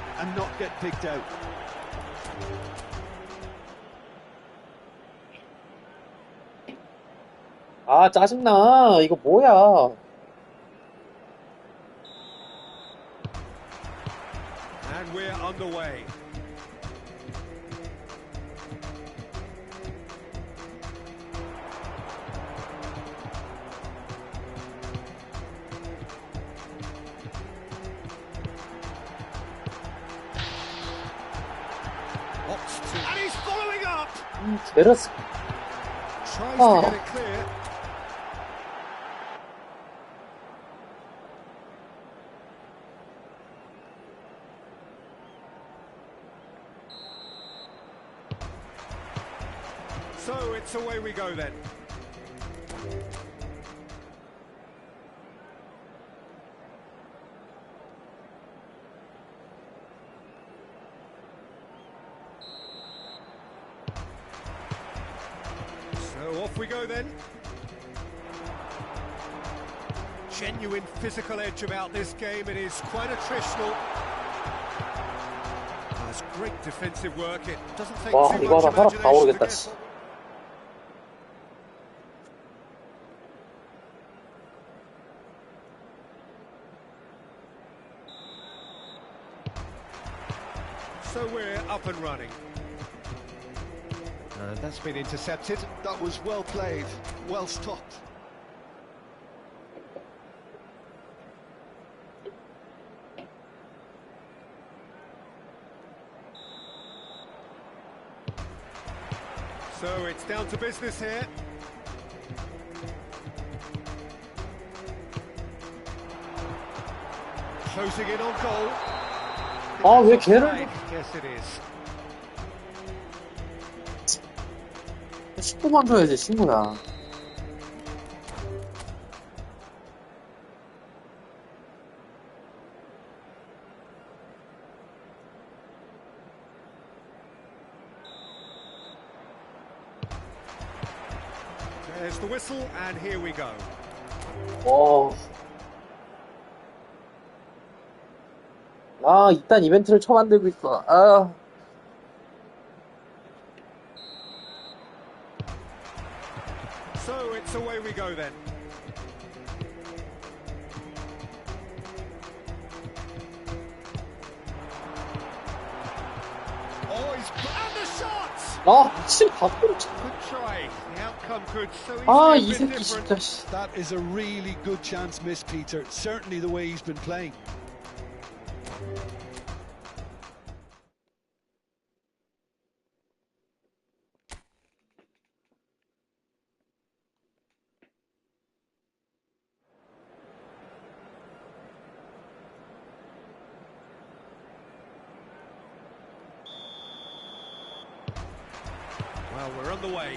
아, 짜증나. 이거 뭐야. And we're underway. And he's following up. 제러스. Tries to get it clear. So it's away we go then. So off we go then. Genuine physical edge about this game. It is quite attritional. That's great defensive work. It doesn't take 와, too 이거 much 하나 살아 다 imagination to 모르겠다. get. So we're up and running. And that's been intercepted. That was well played, well stopped. So it's down to business here. Closing in on goal. 아, 왜 걔를 Yes, it is. 19만 줘야지, 친구야. There's the whistle, and here we go. 아, 이딴 이벤트를 처음 만들고 있어. 아. So it's away we go then. Oh, he's and the shot! 아, 미친 밖으로 쳐. Good try. The outcome could so 아, easily 이 have been 새끼 different. 진짜, 씨. That is a really good chance missed, Peter. Certainly the way he's been playing. Well, we're on the way.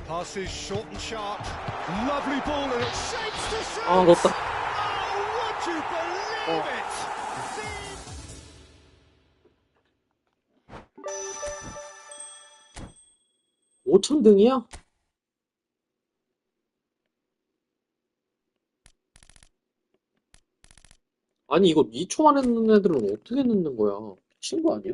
Passes short and sharp. Lovely ball and it shapes to shoot. 아, 넣었다. Oh, would you believe it? 5,000등이야? 아니, 이거 2초 만에 넣는 애들은 어떻게 넣는 거야? 미친 거 아니야?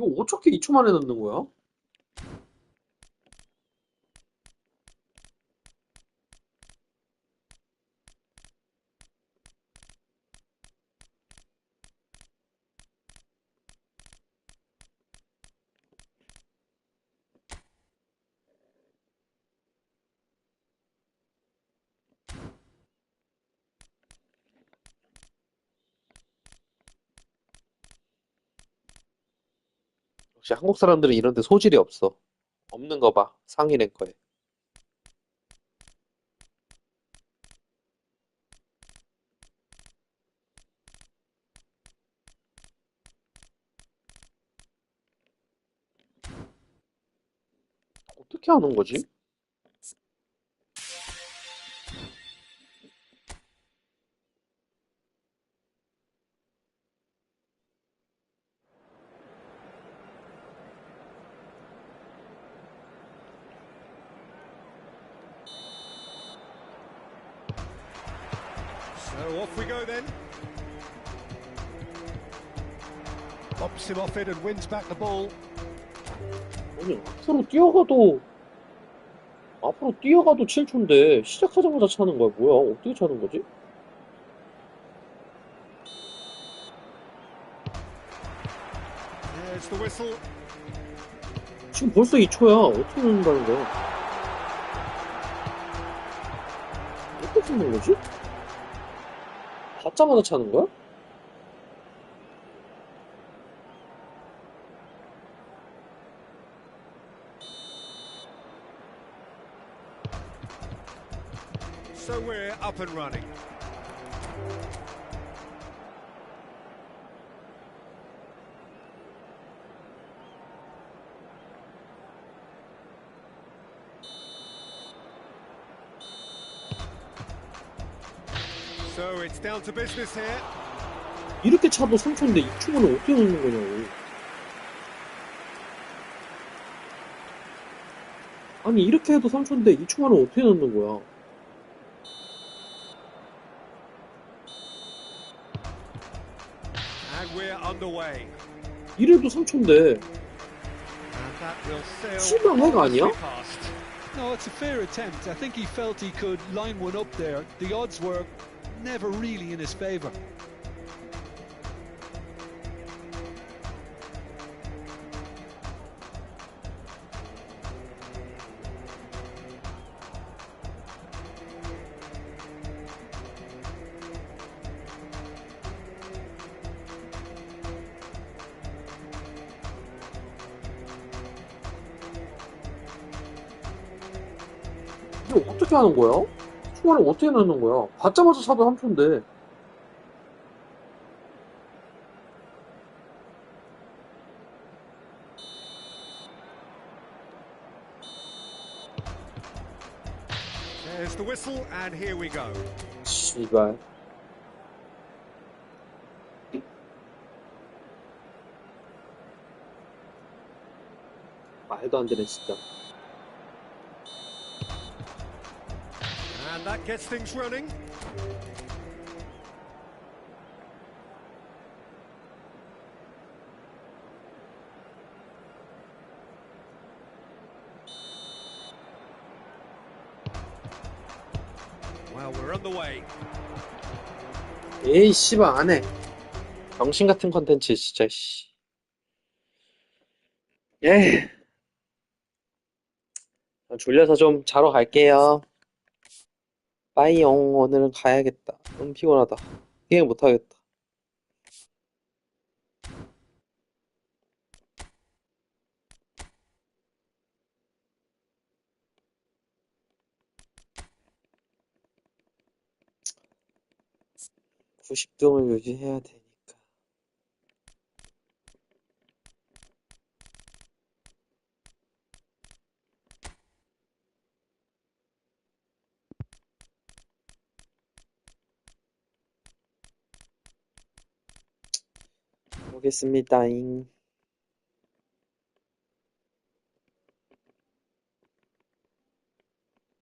이거 어떻게 2초 만에 넣는 거야? 역시 한국 사람들은 이런 데 소질이 없어. 없는 거 봐. 상위 랭커에. 어떻게 하는 거지? So off we go then. Pops him off it and wins back the ball. 아니, 앞으로 뛰어가도 7초인데, 시작하자마자 차는 거야. 뭐야? 어떻게 차는 거지? There's the whistle. 지금 벌써 2초야. 어떻게 넣는다는 거야? 어떻게 넣는 거지? 받자마자 차는 거야? So we're up and running. So it's down to business here. 이렇게 차도 3초인데 2초만에 어떻게 넣는 거냐고. 아니, 이렇게 해도 3초인데 2초만에 어떻게 넣는 거야. And we're underway. 이래도 3초인데. And that will sail 실망해가 아니야? harmlessly past. No, it's a fair attempt. I think he felt he could line one up there. The odds were never really in his favour. 이거 어떻게 하는 거야? 초반에 어떻게 넣는 거야? 받자마자 차도 3초인데. There's the whistle, and here we go. 씨발. 말도 안 되네, 진짜. And that gets things running. Well, we're on the way. 에이, 씨발, 안 해. 병신 같은 컨텐츠, 진짜, 씨. 예. 졸려서 좀 자러 갈게요. 빠이용, 오늘은 가야겠다. 너무 피곤하다. 비행 못하겠다. (90등을) 유지해야 되니까. 보겠습니다잉.